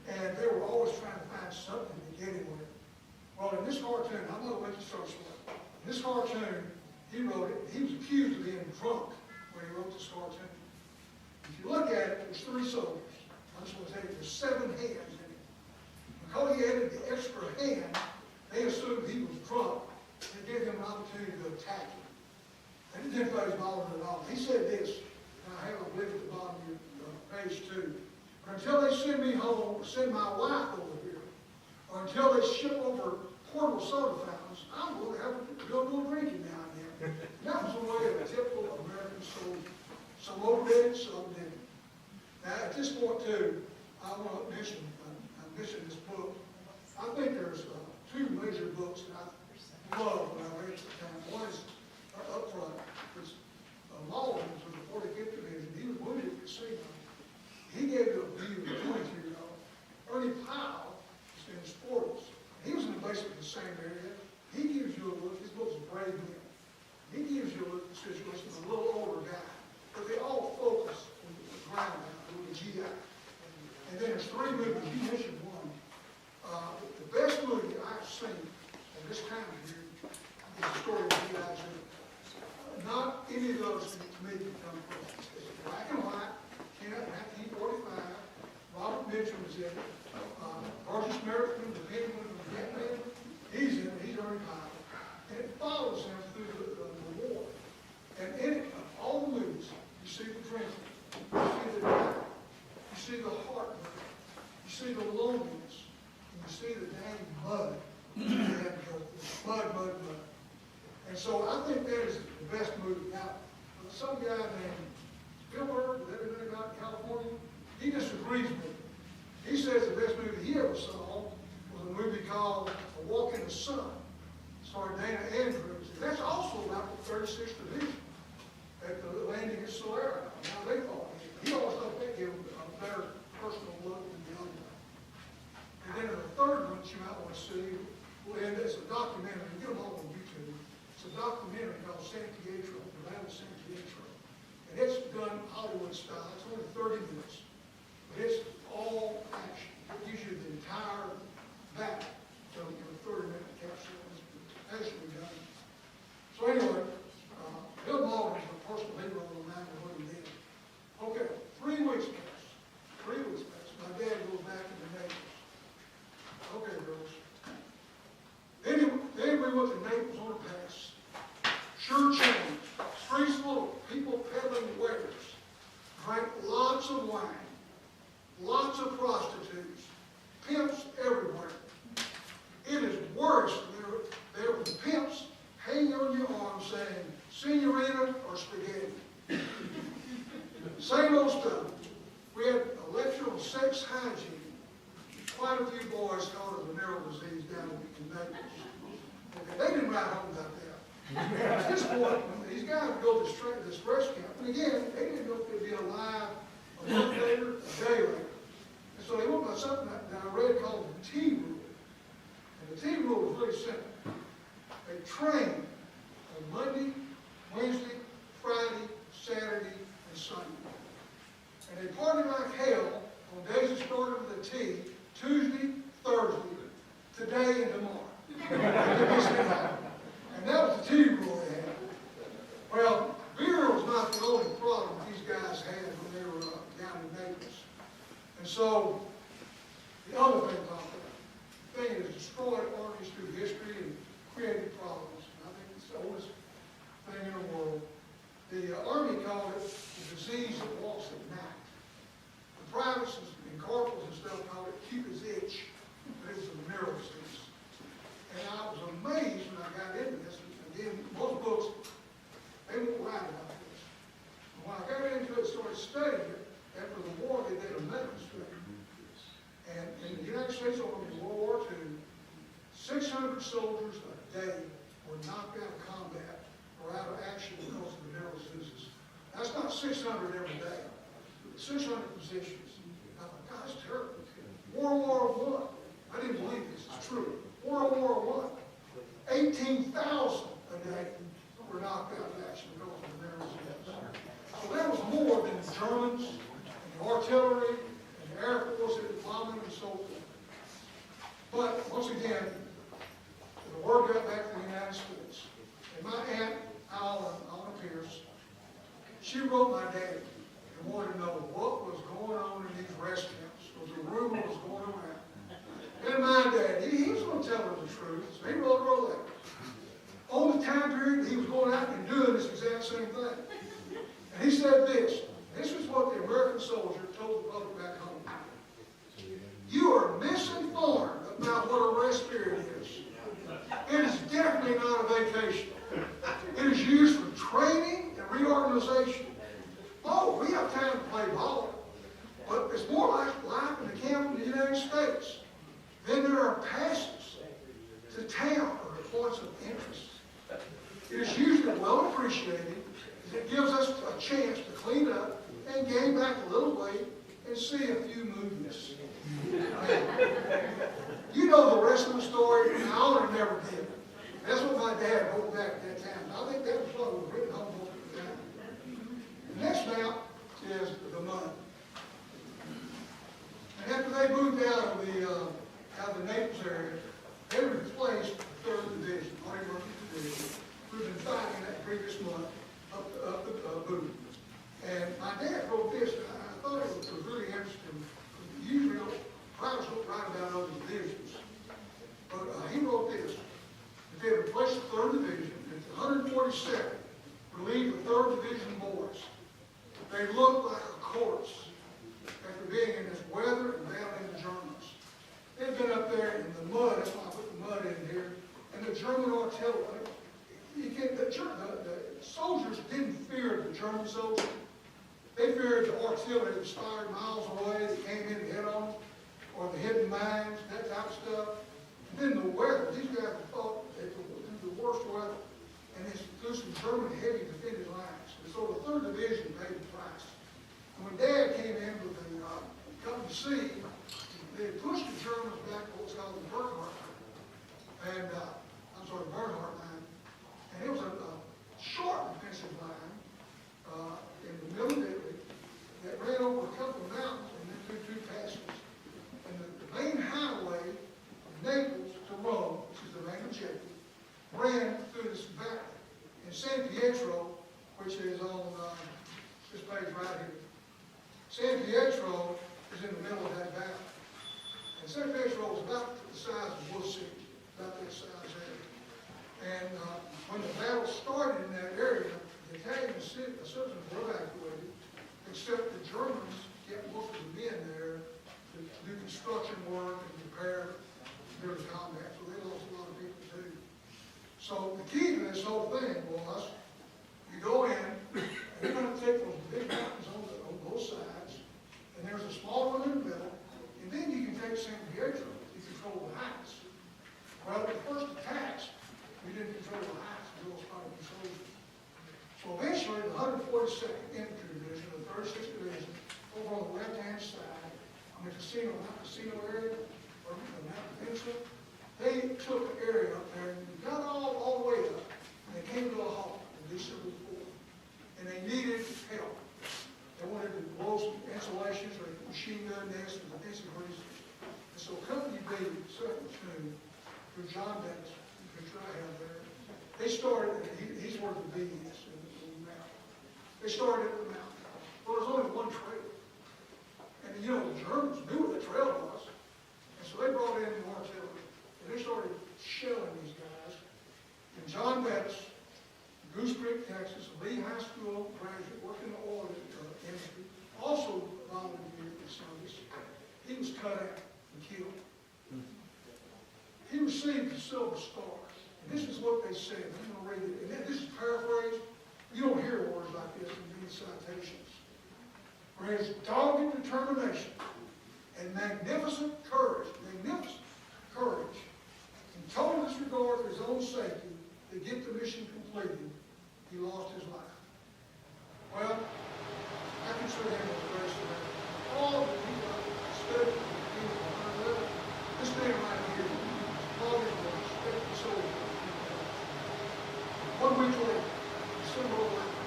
And they were always trying to find something to get him with. Well, in this cartoon, I'm going to let you start short. In this cartoon, he wrote it, he was accused of being drunk when he wrote this cartoon. If you look at it, there's 3 soldiers. I just want to tell you, there's 7 hands in it. Because he added the extra hand, they assumed he was drunk and gave him an opportunity to attack him. And it didn't phase Mullen at all. He said this, and I have a link at the bottom of your page 2. Until they send me home, or send my wife over here, or until they ship over portable soda fountains, I'm going to have to go drinking now and then. And that was the way of a typical American soldier. Some overdid it, some didn't. Now, at this point, too, I want to mention this book. I think there's 2 major books that I love when I read at the time. One is up front. It's Mullen He gives you a situation of a little older guy, but they all focus on the ground, on the GI. And then there's three movies. You mentioned one. The best movie I've seen in this time period is the story of GI Joe. Not any of those to me become close. It's black and white, came out in 1945. Robert Mitchum was in it. Burgess Meredith, the penguin from Batman, he's in it. He's already high. And it follows him through the war. And in it, all the movies, you see the drinking, you see the dying, you see the heartbreak, you see the loneliness, and you see the dang mud. Mud. And so I think that is the best movie. Now, some guy named Spielberg, with everything about California, he disagrees with me. He says the best movie he ever saw was a movie called A Walk in the Sun, starring Dana Andrews. And that's also about the 36th Division at the landing at Solera. Now they thought, he always thought that gave him a better personal look than the other one. And then the third one that you might want to see, and it's a documentary, you get them all on YouTube. It's a documentary called San Pietro, the Battle of San Pietro. And it's done Hollywood style. It's only 30 minutes. But it's all action. It gives you the entire battle. So, 30-minute capsule. It's actually done. So anyway, Bill Baldwin is a personal hero no matter what he did. Okay, 3 weeks passed. 3 weeks passed. My dad goes back to the Naples. Okay, girls. Then we went to Naples on a pass. Sure changed. Streets full of people peddling wares. Drank lots of wine. Lots of prostitutes. Pimps everywhere. It is worse. There were pimps hanging on your arm saying, Senorita or spaghetti. Same old stuff. We had a lecture on sex hygiene. Quite a few boys caught a venereal disease down in Naples. Okay, they didn't write home about that. At this point, these guys would go to this stress camp. And again, they didn't know if they'd be alive a month later, a day later. And so they went by something that I read called the T rule. And the T rule was really simple. They trained on Monday, Wednesday, Friday, Saturday, and Sunday. And they partied like hell on days that started with a T, Tuesday, Thursday, today, and tomorrow. And that was the T rule they had. Well, beer was not the only problem these guys had when they were down in Naples. And so, the other thing about that, the thing is destroyed armies through history and created problems. And I think it's the oldest thing in the world. The Army called it the disease that walks at night. The privates and corporals and stuff called it Cupid's itch, but it was a venereal disease. And I was amazed when I got into this. Again, most books, they won't write about this. And when I got into it, started studying it, after the war, they did a medical study. And in the United States Army in World War II, 600 soldiers a day were knocked out of combat or out of action because of venereal diseases. That's not 600 every day. 600 positions. I thought, God, that's terrible. World War I. I didn't believe this. It's true. World War I. 18,000 a day were knocked out of action because of venereal diseases. So that was more than the Germans, and the artillery, and the Air Force, and the bombing, and so forth. But once again, the word got back to the United States. And my aunt, Alma Pearce, she wrote my daddy and wanted to know what was going on in these rest camps, because the rumor was going around. And my dad, he was going to tell her the truth, so he wrote her a letter. On the time period, he was going out and doing this exact same thing. And he said this is what the American soldier told the public back home. You are misinformed about what a rest period is. It is definitely not a vacation. It is used for training and reorganization. Oh, we have time to play ball, but it's more like life in the camp in the United States. Then there are passes to town or to points of interest. It is usually well appreciated. It gives us a chance to clean up and gain back a little weight and see a few movies. You know the rest of the story. Alan never did. That's what my dad wrote back at that time. I think that was what was written home most of the time. The next map is the mud. And after they moved out of the Naples area, they replaced the 3rd Division, Army Merchant Division, who'd been fighting that previous month up the boot. And my dad wrote this, and I thought it was really interesting. Usually, privates don't write about other divisions. But he wrote this, that they replaced the 3rd Division, and the 142nd relieved the 3rd Division boys. They looked like a corpse after being in this weather and battling the Germans. They'd been up there in the mud, that's why I put the mud in here, and the German artillery. The soldiers didn't fear the German soldiers. They feared the artillery that was fired miles away, that came in to hit on them, or the hidden mines, that type of stuff. And then the weather, these guys thought they could do the worst weather, and it's through some German heavy defended lines. And so the 3rd Division paid the price. And when Dad came in with the Company C, they had pushed the Germans back to what's called the Bernhardt line. And, Bernhardt line. And it was a short defensive line in the middle of Italy that ran over a couple of mountains and then through 2 passes. And the main highway from Naples to Rome, which is the main objective, ran through this valley. And San Pietro, which is on this page right here, San Pietro is in the middle of that valley. And San Pietro is about the size of Bull City, about that size there. And when the battle started in that area, the Italian citizens were evacuated, except the Germans kept most of the men there to do construction work and prepare during combat. So they lost a lot of people too. So the key to this whole thing was, you go in, and you're going to take those big mountains on both sides, and there's a small one in the middle, and then you can take San Pietro to control the heights. Well, the first attacks, we didn't control the heights, we was fighting the soldiers. So eventually, the 142nd Infantry Division, the 36th Division, over on the left-hand side, in the Mount Casino area, or Mount Peninsula, they took an area up there and got all the way up, and they came to a halt on December 4th, and they needed help. They wanted to blow some insulations or machine gun nests and defensive reasons. And so Company B, 2nd Platoon, through John Dennis, picture I have there, they started, he's where the B is in the mountain. They started at the mountain. Well, there's only one trail. And you know, the Germans knew what the trail was. And so they brought in the artillery. And they started shelling these guys. And John Betts, Goose Creek, Texas, Lee High School graduate, working in the oil industry, also volunteered for service. He was cut out and killed. He received the Silver Star. And this is what they said. I'm going to read it. And this is paraphrased. You don't hear words like this in these citations. For his dogged determination and magnificent courage, and total disregard for his own safety to get the mission completed, he lost his life. Well, I consider him a very survivor. All the people I studied this man right here, all the respected soldier. 1 week later, December 11th,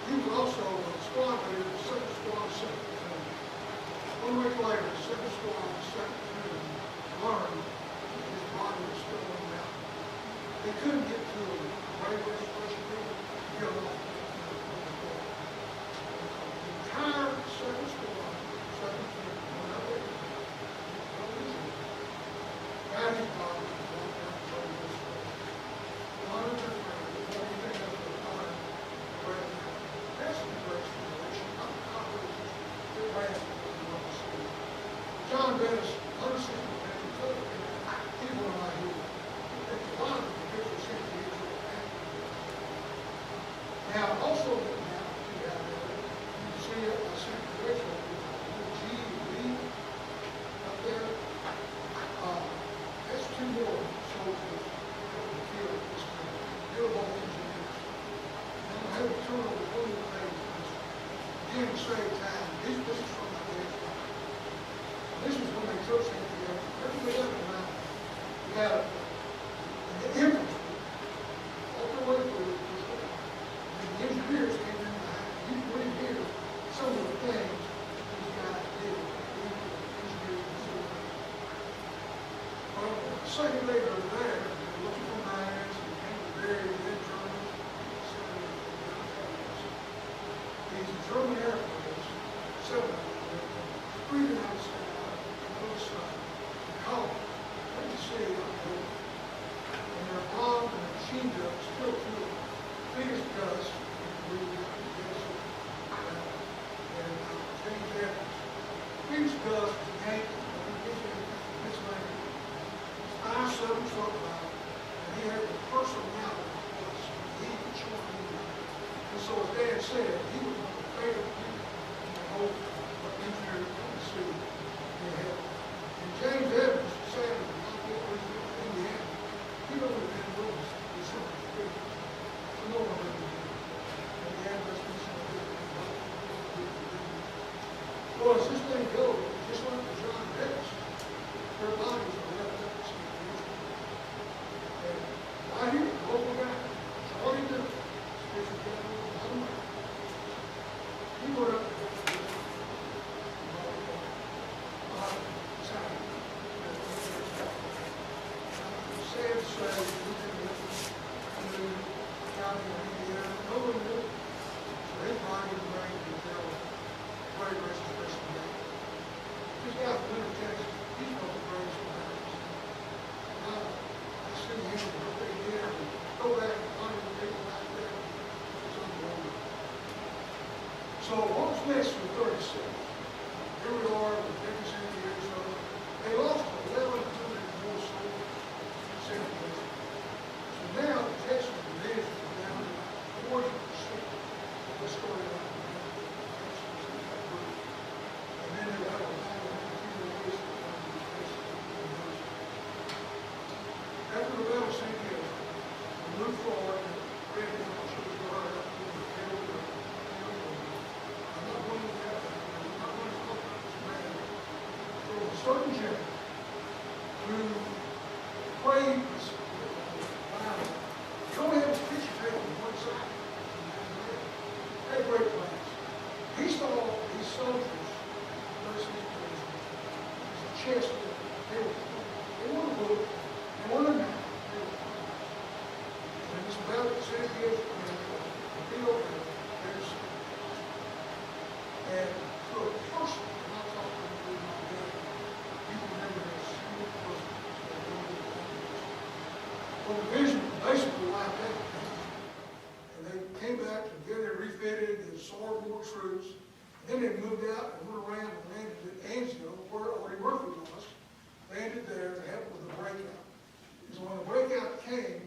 he was also a squad leader of the 2nd Squad, 2nd Platoon. 1 week later, the 2nd Squad, 2nd Platoon learned that his body was still on the mountain. They couldn't get to him. Right where the first people get off. The entire 2nd Squad, 2nd Platoon, went out there. Got his body, walked out and told this story. Honored their friends. What do you think of the honor? That's the great situation. Not really just the grand thing. John Dennis, 160 people in my head. That's a lot of the pictures sent to you. Now, also the map you have there, you see it, I sent the picture of G, B, up there. That's 2 more soldiers killed this time. They were both engineers. And I have a turn over 20 pages. Again, to save time, this is from my dad's life. This is when they took San Diego. Everybody up the mountain. We had an infantry German airplanes, 7 of them, 3 United States, on both sides, caught, let me see, and they're bombed and machine guns, still two of them, biggest gusts, and James Evans. Biggest gust was Yankee, Pennsylvania. His eyes suddenly struck out, and he had the personality of us. He could show me. And so his dad said he was one of the favorite people in the whole engineering Tennessee they had. And James Evans, sadly, Indiana, he would have been with us in some of the people. So no one really did. And the address was well, as this thing goes, just like the John Davis, their bodies are left up to some condition. And right here, the local guy, Charlie Dillon, special guy, he went up to sad to say, we didn't get to county of Indiana, no one knew. So his body was raised until very rest of this day. This guy from Winter, Texas, he's supposed to bring some hours. Now, I see him and what they did, and go back and find the people out there. It's unbelievable. So what was next for the 36? Here we are with 57 years old. They lost 1,100 more soldiers in 7 years. So now the Texas division is down to about 40% of the story line. After the battle of St. Hill, we moved forward and read the officers were up to the hill. I'm not going to that. I'm not going to talk about this man. There was a certain general who prayed this. Wow. You only have a picture taken on one side. They had great plans. He saw these soldiers, his chest, they want to move. They want to know. And it's about the same as the field there's and for a person, and I'll talk to you about that, you can remember a single person that went to the well, the division basically wiped out. And they came back to get it refitted, they absorbed more troops. And then they moved out and went around and landed at Ansville, where Artie Murphy was. Landed there to help with the breakout. So when the breakout came,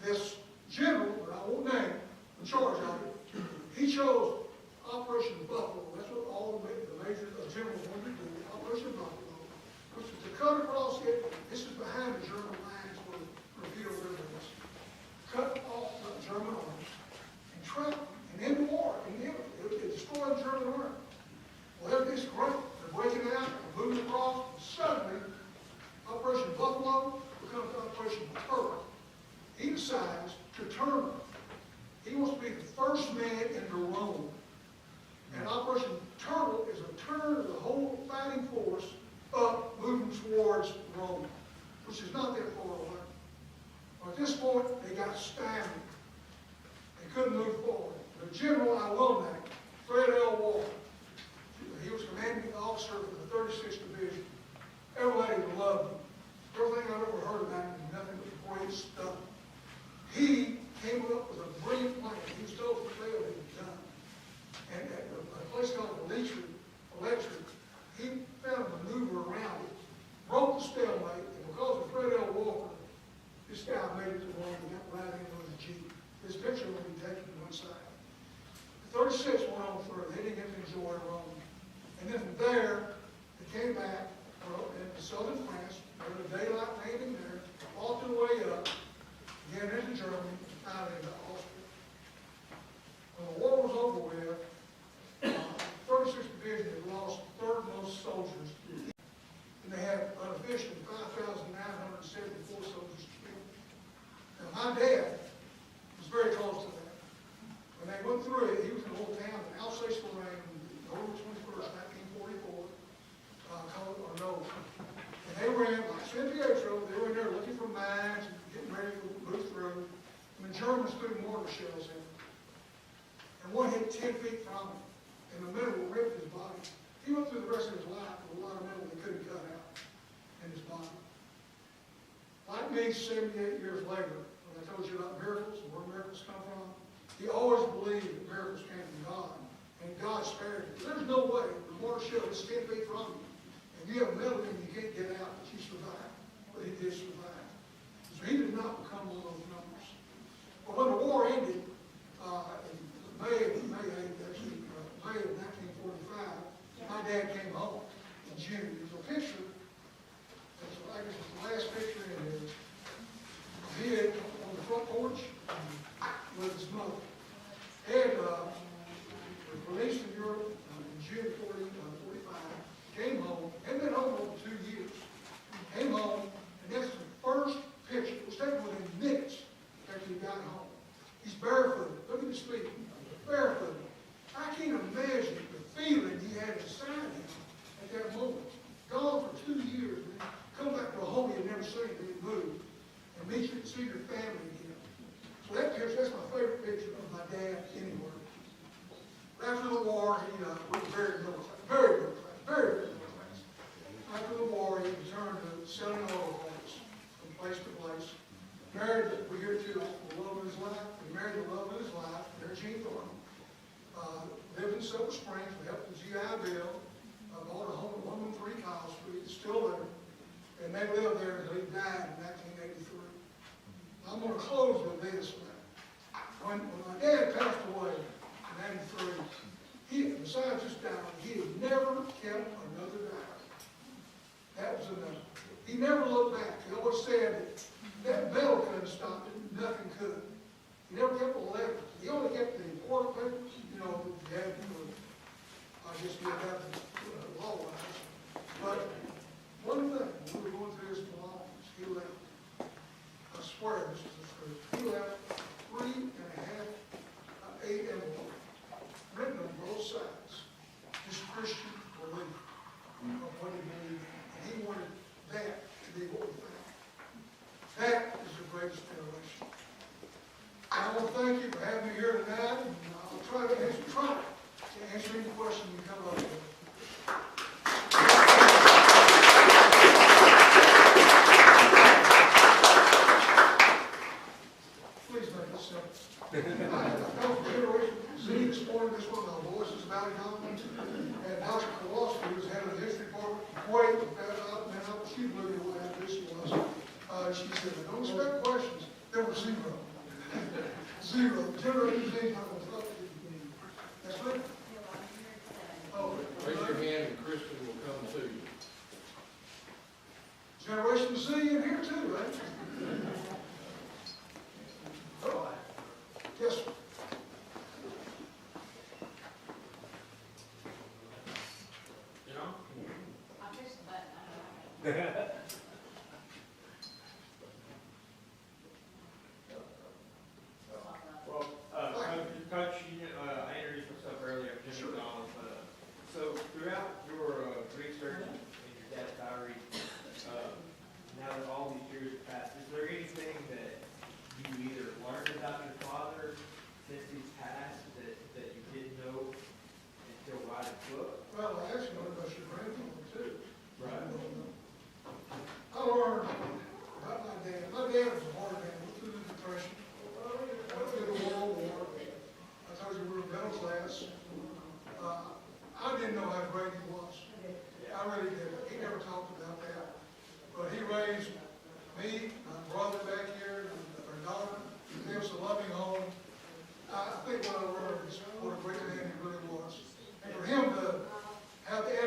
this general, that I won't name, in charge of it, he chose Operation Buffalo. That's what all the major generals wanted to do, Operation Buffalo, which was to cut across it. This is behind the German lines where the field river is. Cut off the German armies and trap them and end the war. And it destroyed the German army. Well, it's great. They're breaking out, they're moving across, and suddenly, Operation Buffalo becomes Operation Pearce. He decides to turn. He wants to be the first man into Rome. And Operation Turtle is a turn of the whole fighting force up, moving towards Rome, which is not that far away. But at this point, they got stymied. They couldn't move forward. The general I will name, Fred L. Walker, he was commanding officer for the 36th Division. Everybody loved him. Everything I've ever heard about him is nothing but great stuff. He came up with a brilliant plan. He was told to fail, he was done. And at a place called Electric, he found a maneuver around it, broke the stalemate, and because of Fred L. Walker, this guy made it to Rome and got right in with a Jeep. This picture will be taken to one side. The 36 went on through. They didn't get to enjoy Rome. And then from there, they came back into southern France. There was a daylight landing there, fought their way up, again into Germany, and finally into Austria. When the war was over with, 36th Division had lost third most soldiers. And they had unofficially 5,974 soldiers killed. Now my dad was very close to that. When they went through it, he was in a little town in Alsace-Lorraine, November 21st, 1944, and they ran like San Pietro. They were in there looking for mines and getting ready to move through. And the Germans threw mortar shells in. And one hit 10 feet from them. and the metal ripped his body. He went through the rest of his life with a lot of metal they couldn't cut out in his body. Like me, 78 years later, when I told you about miracles and where miracles come from, he always believed that miracles came from God, and God spared him. There's no way the water shell is 10 feet from you, and you have metal in you can't get out, but you survive. But he did survive. So he did not become one of those numbers. But when the war ended, in May of 1945, my dad came home in June. There's a picture, I guess it's the last picture in here. He had on the front porch with his mother. Ed was released in Europe in June 45, came home, hadn't been home over 2 years. Came home, and that's the first picture. It was taken within minutes after he got home. He's barefooted. Look at his feet. Barefooted. I can't imagine the feeling he had inside him at that moment. Gone for 2 years, and then come back to a home he had never seen, and he moved, and see your family again. So that picture, that's my favorite picture of my dad anywhere. After the war, he was very middle class, very middle class. After the war, he returned to selling oil parts from place to place. Married, we hear too, the love of his life. He married the love of his life, Mary Jean Thornton. Lived in Silver Springs, we helped the GI Bill. Bought a home at 113 Kyle Street, it's still there. And they lived there until he died in 1983. I'm going to close with this. When my dad passed away in 93, besides just dying, he had never kept another diary. That was enough. He never looked back. He always said that bell couldn't stop it, nothing could. He never kept a letter. He only kept the important papers, that you had I guess you had to law-wise. But one thing, when we were going through his belongings, he left, I swear this is the truth, he left 3.5 envelopes, written on both sides, just Christian belief of what he believed in. And he wanted that to be what we found. That is the greatest generation. I want to thank you for having me here tonight, and I'll try to answer any question you come up with. Please make it simple. I come from Generation Z this morning. This one of my voices about it on. And Dr. Kowalski was head of the history department. Wait, she blew me away how good she was. She said, don't expect questions. There were zero. Zero. Generation Z not going to talk to you. That's right. Oh, raise your hand and Kristen will come to you. Generation Z in here too, right? Oh, yes, sir. You know? I pushed the button. Well, Coach, I introduced myself earlier, I'm Jim McDonald. So throughout your research and your dad's diary, now that all these years have passed, is there anything that you either learned about your father since he's passed that you didn't know until writing the book? Well, I actually learned about your grandfather too. Right. I learned about my dad. My dad was a hard man. Went through the Depression. Went through the World War. I told you we were middle class. I didn't know how great he was. I really didn't. He never talked about that. But he raised me, my brother back here, and our daughter. He gave us a loving home. I think what I learned is what a great man he really was. And for him to have the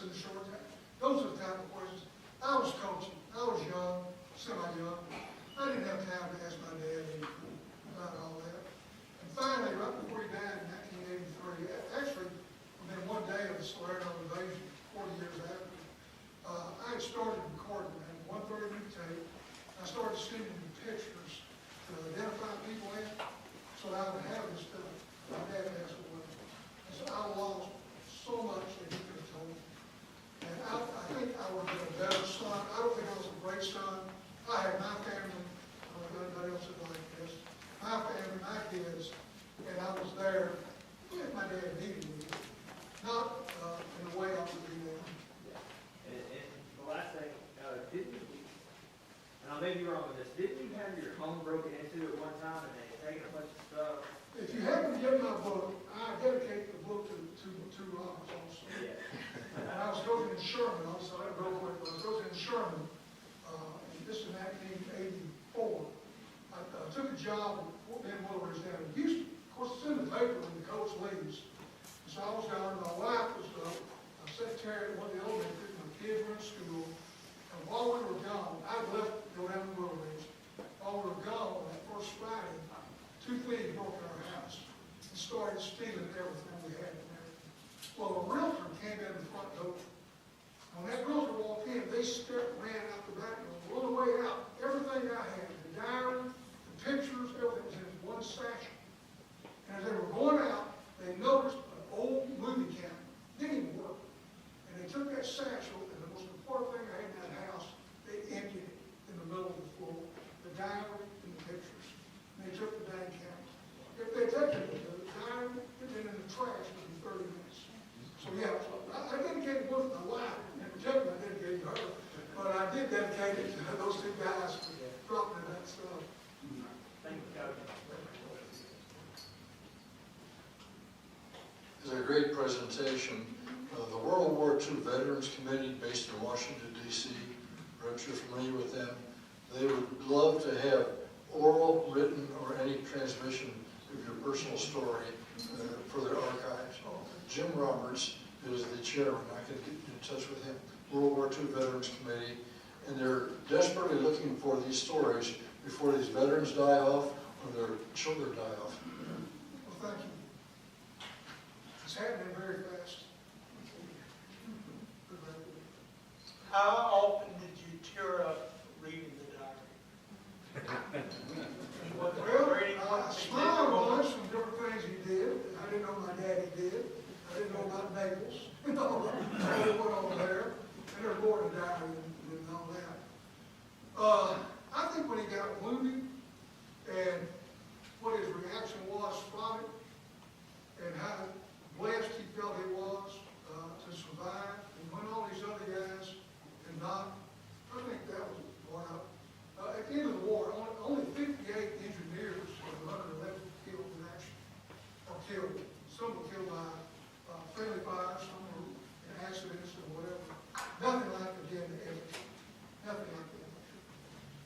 in the short time. Those are the type of questions. I was coaching. I was young, semi-young. I didn't have time to ask my dad anything about all that. And finally, right before he died in 1983, actually, within one day of the Salerno invasion, 40 years after, I had started recording, I had 130 tape. I started sending him pictures to identify people in, so that I would have this stuff. My dad passed away. And so I lost so much that he could have told me. And I think I would have been a better son. I don't think I was a great son. I had my family. I don't know if anybody else is like this. My family, my kids, and I was there if my dad needed me. Not in the way I would be there. And the last thing, didn't you, and I may be wrong with this, didn't you have your home broken into at one time and they taken a bunch of stuff? If you happen to get my book, I dedicate the book to Roberts also. Yeah. And I was coaching in Sherman, also, I real quick, I was coaching in Sherman, and this is 1984. I took a job at Fort Bend Wilderness down in Houston. Of course, it's in the paper when the coach leaves. And so I was gone, my wife was a secretary at one of the elementary, my kids were in school. And while we were gone, I left to go down the wilderness. While we were gone, that first Friday, 2 thieves broke in our house and started stealing everything we had in there. Well, a realtor came in the front door. When that realtor walked in, they ran out the back door. On the way out, everything I had, the diary, the pictures, everything was in one satchel. And as they were going out, they noticed an old movie camera. Didn't even work. And they took that satchel, and the most important thing I had in that house, they emptied it in the middle of the floor. The diary and the pictures. And they took the dang camera. If they taken the diary, it'd been in the trash within 30 minutes. So yeah, I dedicated one to my wife, and particularly I dedicated to her, but I did dedicate it to those 2 guys for dropping that stuff. Thank you, Coach. It's a great presentation. The World War II Veterans Committee based in Washington, D.C., perhaps you're familiar with them. They would love to have oral, written, or any transmission of your personal story for their archives. Jim Roberts is the chairman. I can get in touch with him. World War II Veterans Committee. And they're desperately looking for these stories before these veterans die off or their children die off. Well, thank you. It's happening very fast. How often did you tear up reading the diary? Well, I smiled once from different things he did. I didn't know my daddy did. I didn't know about Naples. You know, I didn't went over there. And there's more to diary than all that. I think when he got wounded and what his reaction was from it and how blessed he felt he was to survive and when all these other guys did not, I think that was one of it. At the end of the war, only 58 engineers of the 111 killed in action or killed. Some were killed by friendly fire, some were in accidents or whatever. Nothing like the Gen Infantry. Nothing like the infantry.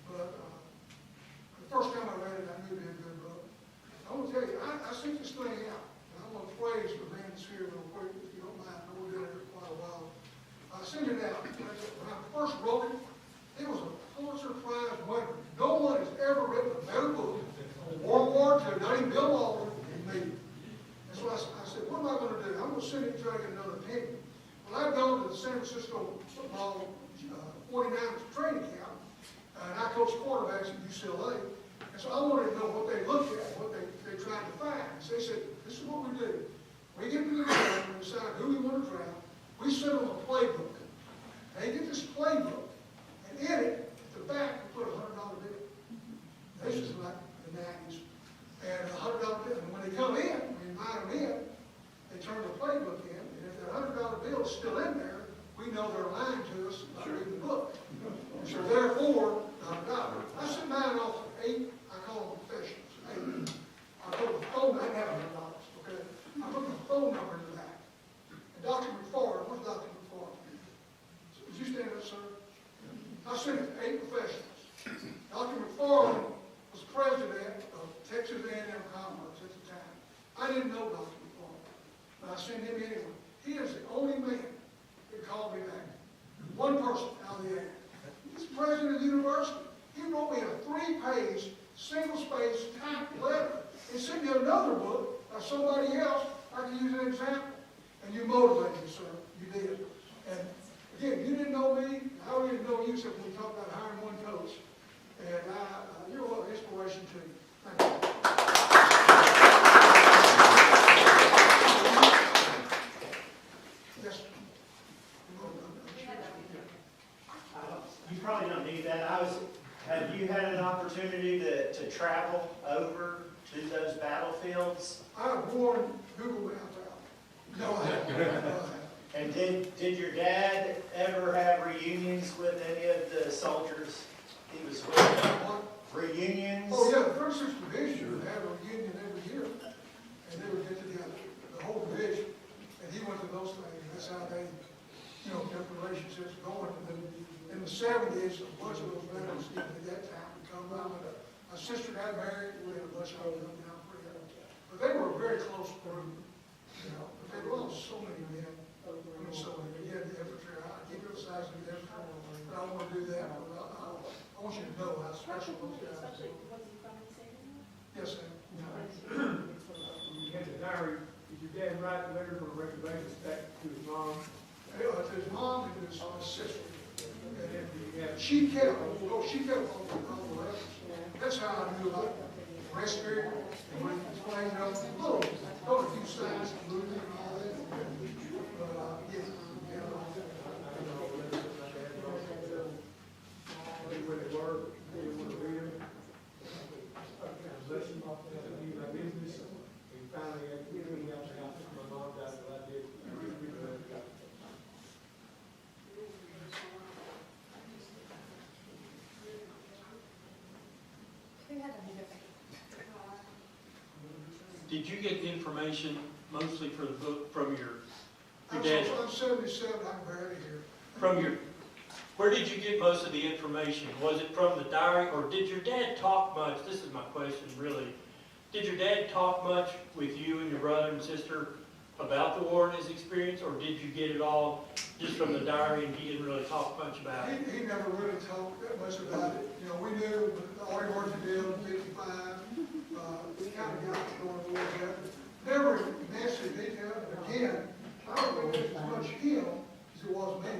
But the first time I read it, I knew it had been a good book. I want to tell you, I sent this thing out, and I want to praise the man that's here real quick, if you don't mind. I know we've been here for quite a while. I sent it out. When I first wrote it, it was a Pulitzer Prize winner. No one has ever written a better book on World War II, not even Bill Walton, than me. And so I said, what am I going to do? I'm going to send it and try to get another opinion. Well, I've gone to the San Francisco football 49ers training camp, and I coach quarterbacks at UCLA. And so I wanted to know what they looked at, what they tried to find. So they said, this is what we do. We get to the draft and decide who we want to draft. We send them a playbook. They get this playbook, and in it, at the back, we put a $100 bill. This is like the 90s. And a $100 bill. And when they come in, we invite them in, they turn the playbook in, and if that $100 bill is still in there, we know they're lying to us about reading the book. And so therefore, $100. I sent mine off for 8, I call them professionals, 8. I put the phone, I didn't have $100, okay? I put the phone number in the back. And Dr. McFarland, where's Dr. McFarland? Would you stand up, sir? I sent it to 8 professionals. Dr. McFarland was president of Texas A&M Commerce at the time. I didn't know Dr. McFarland, but I sent him anyway. He is the only man that called called me back. One person out of the 8. He's president of the university. He wrote me a 3-page, single-space typed letter and sent me another book by somebody else I can use an example. And you motivated me, sir. You did. And again, you didn't know me. I don't even know you except when we talked about hiring one coach. And you're an inspiration to me. Thank you. Yes. You probably don't need that. Have you had an opportunity to travel over to those battlefields? I've worn Google Maps out. No, I haven't. No, I haven't. And did your dad ever have reunions with any of the soldiers he was with? What? Reunions? Oh, yeah, the First 6th Division would have a reunion every year, and they would get together, the whole division, and he went to those things, and that's how they, kept relationships going. And then in the 70s, a bunch of those veterans, even at that time, would come down. My sister got married, we had a bunch of them come down for her. But they were a very close group, but they lost so many men. So again, the infantry, I keep emphasizing the infantry, but I don't want to do that, but I want you to know how special those guys are. Especially, was he from the same? Yes, ma'am. You had the diary, did your dad write the letter for recommendations back to his mom? To his mom and to his sister. And then you have, She kept all the letters. That's how I knew about rest period, and when he was playing, go to few signs, moving and all that. But, yeah. where they were, they didn't want to read them. Possession, leave my business, and finally, after getting out the house, my mom died, so I did. Did you get the information mostly for the book from your dad? I'm 77, I'm barely here. From your, where did you get most of the information? Was it from the diary, or did your dad talk much? This is my question, really. Did your dad talk much with you and your brother and sister about the war and his experience, or did you get it all just from the diary and he didn't really talk much about it? He never really talked that much about it. We knew the Army Works deal in 55. We kind of got to go into war that. Never in massive detail. And again, I don't think it was as much him as it was me. I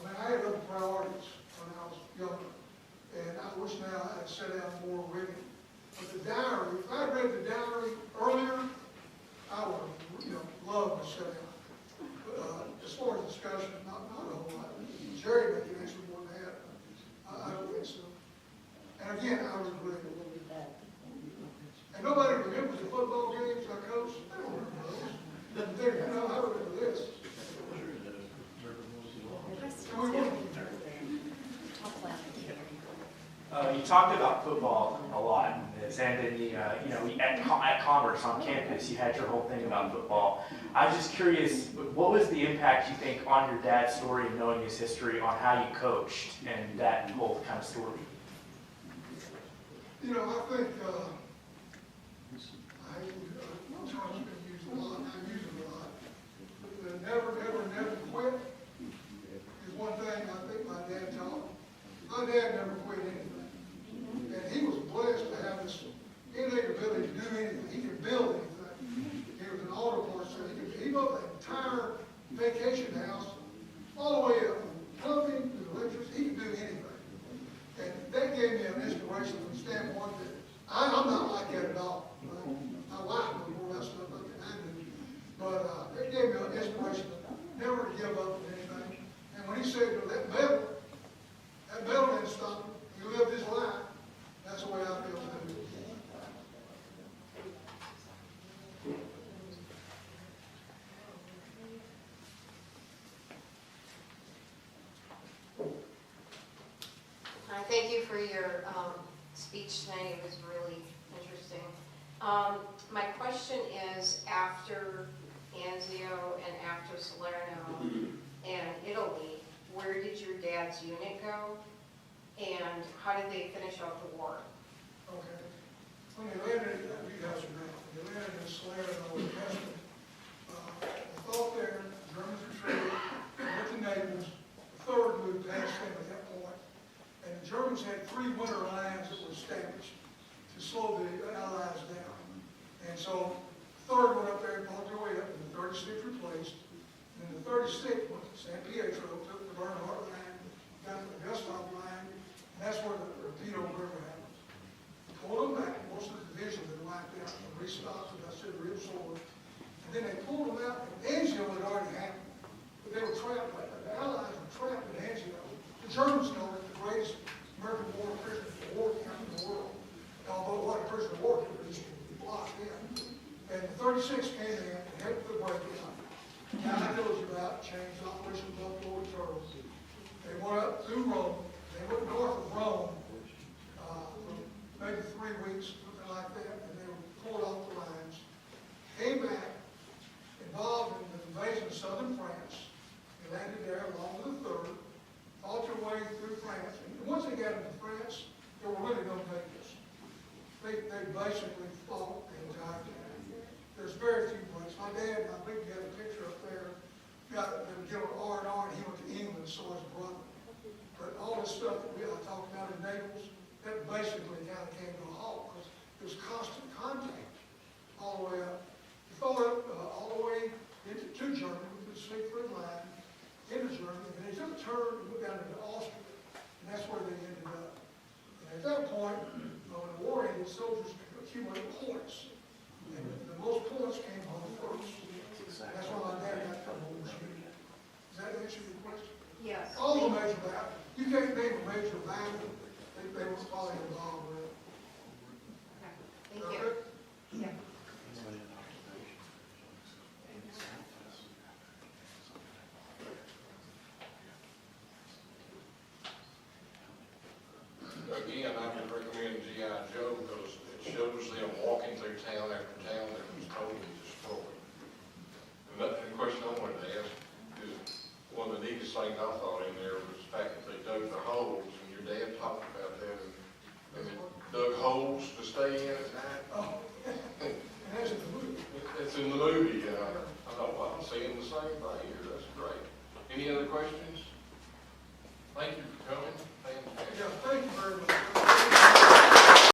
mean, I had other priorities when I was younger. And I wish now I had sat down more with him. But the diary, if I had read the diary earlier, I would have, loved to sit down. But as far as discussion, not a whole lot. Jerry may answer more than that. I don't think so. And again, I was with him. And nobody remembers the football games I coached. I don't remember those. I remember this. You talked about football a lot, and in the, at Commerce on campus, you had your whole thing about football. I was just curious, what was the impact you think on your dad's story and knowing his history on how you coached and that whole kind of story? I think, one term's been used a lot, I use it a lot. The never quit is one thing I think my dad taught me. My dad never quit anything. And he was blessed to have this innate ability to do anything. He could build anything. He was an auto parts, so he built the entire vacation house all the way up, from plumbing to electricity. He could do anything. And that gave me an inspiration from the standpoint that I'm not like that at all. My wife knows more about stuff like that than I do. But it gave me an inspiration never to give up on anything. And when he said, that metal didn't stop him. He lived his life. That's the way I feel too. Thank you for your speech tonight. It was really interesting. My question is, after Anzio and after Salerno and Italy, where did your dad's unit go? And how did they finish out the war? Okay. When they landed, you guys are now, when they landed in Salerno, the thought there, the Germans retreated, with the And so, third went up there and fought their way up, and the 36 replaced. And then the 36 went to San Pietro, took the Bernhardt line, got to the Gustav line, and that's where the Rapido River happens. Pulled them back, most of the division had wiped out, and restocked, as I said, real sword. And then they pulled them out, and Anzio had already happened. But they were trapped, like the Allies were trapped in Anzio. The Germans know it, the greatest American war prisoner of war camp in the world. Although it wasn't a prisoner of war camp, it was locked in. And the 36 came in and helped the breakdown. Now I told you about changed Operation Buffalo Turtles. They went up through Rome, they went north of Rome, for maybe 3 weeks, something like that, and they were pulled off the lines, came back, involved in the invasion of southern France. They landed there along with the 3rd, fought their way through France, and once they got into France, they were really no takers. They basically fought the entire time. There's very few breaks. My dad, I think you have a picture up there, got them killed R&R, and he went to England, so his brother. But all this stuff that I talked about in Naples, that basically kind of came to a halt, because there was constant contact all the way up. You followed up all the way to Germany, with the Siegfried line, into Germany, and they took a turn and went down into Austria, and that's where they ended up. And at that point, when the war ended, soldiers accumulated points. And the most points came home first. That's why my dad got the whole machine. Does that answer your question? Yes. All the major battles. You can't name a major battle they were probably involved with. Okay, thank you. Okay? Yeah. Again, I would recommend G.I. Joe because it shows them walking through town after town that was totally destroyed. And the question I wanted to ask is, one of the neatest things I thought in there was the fact that they dug the holes, and your dad talked about that, and they dug holes to stay in at night. Oh, and that's in the movie. It's in the movie, I thought, well, I'm seeing the same thing here, that's great. Any other questions?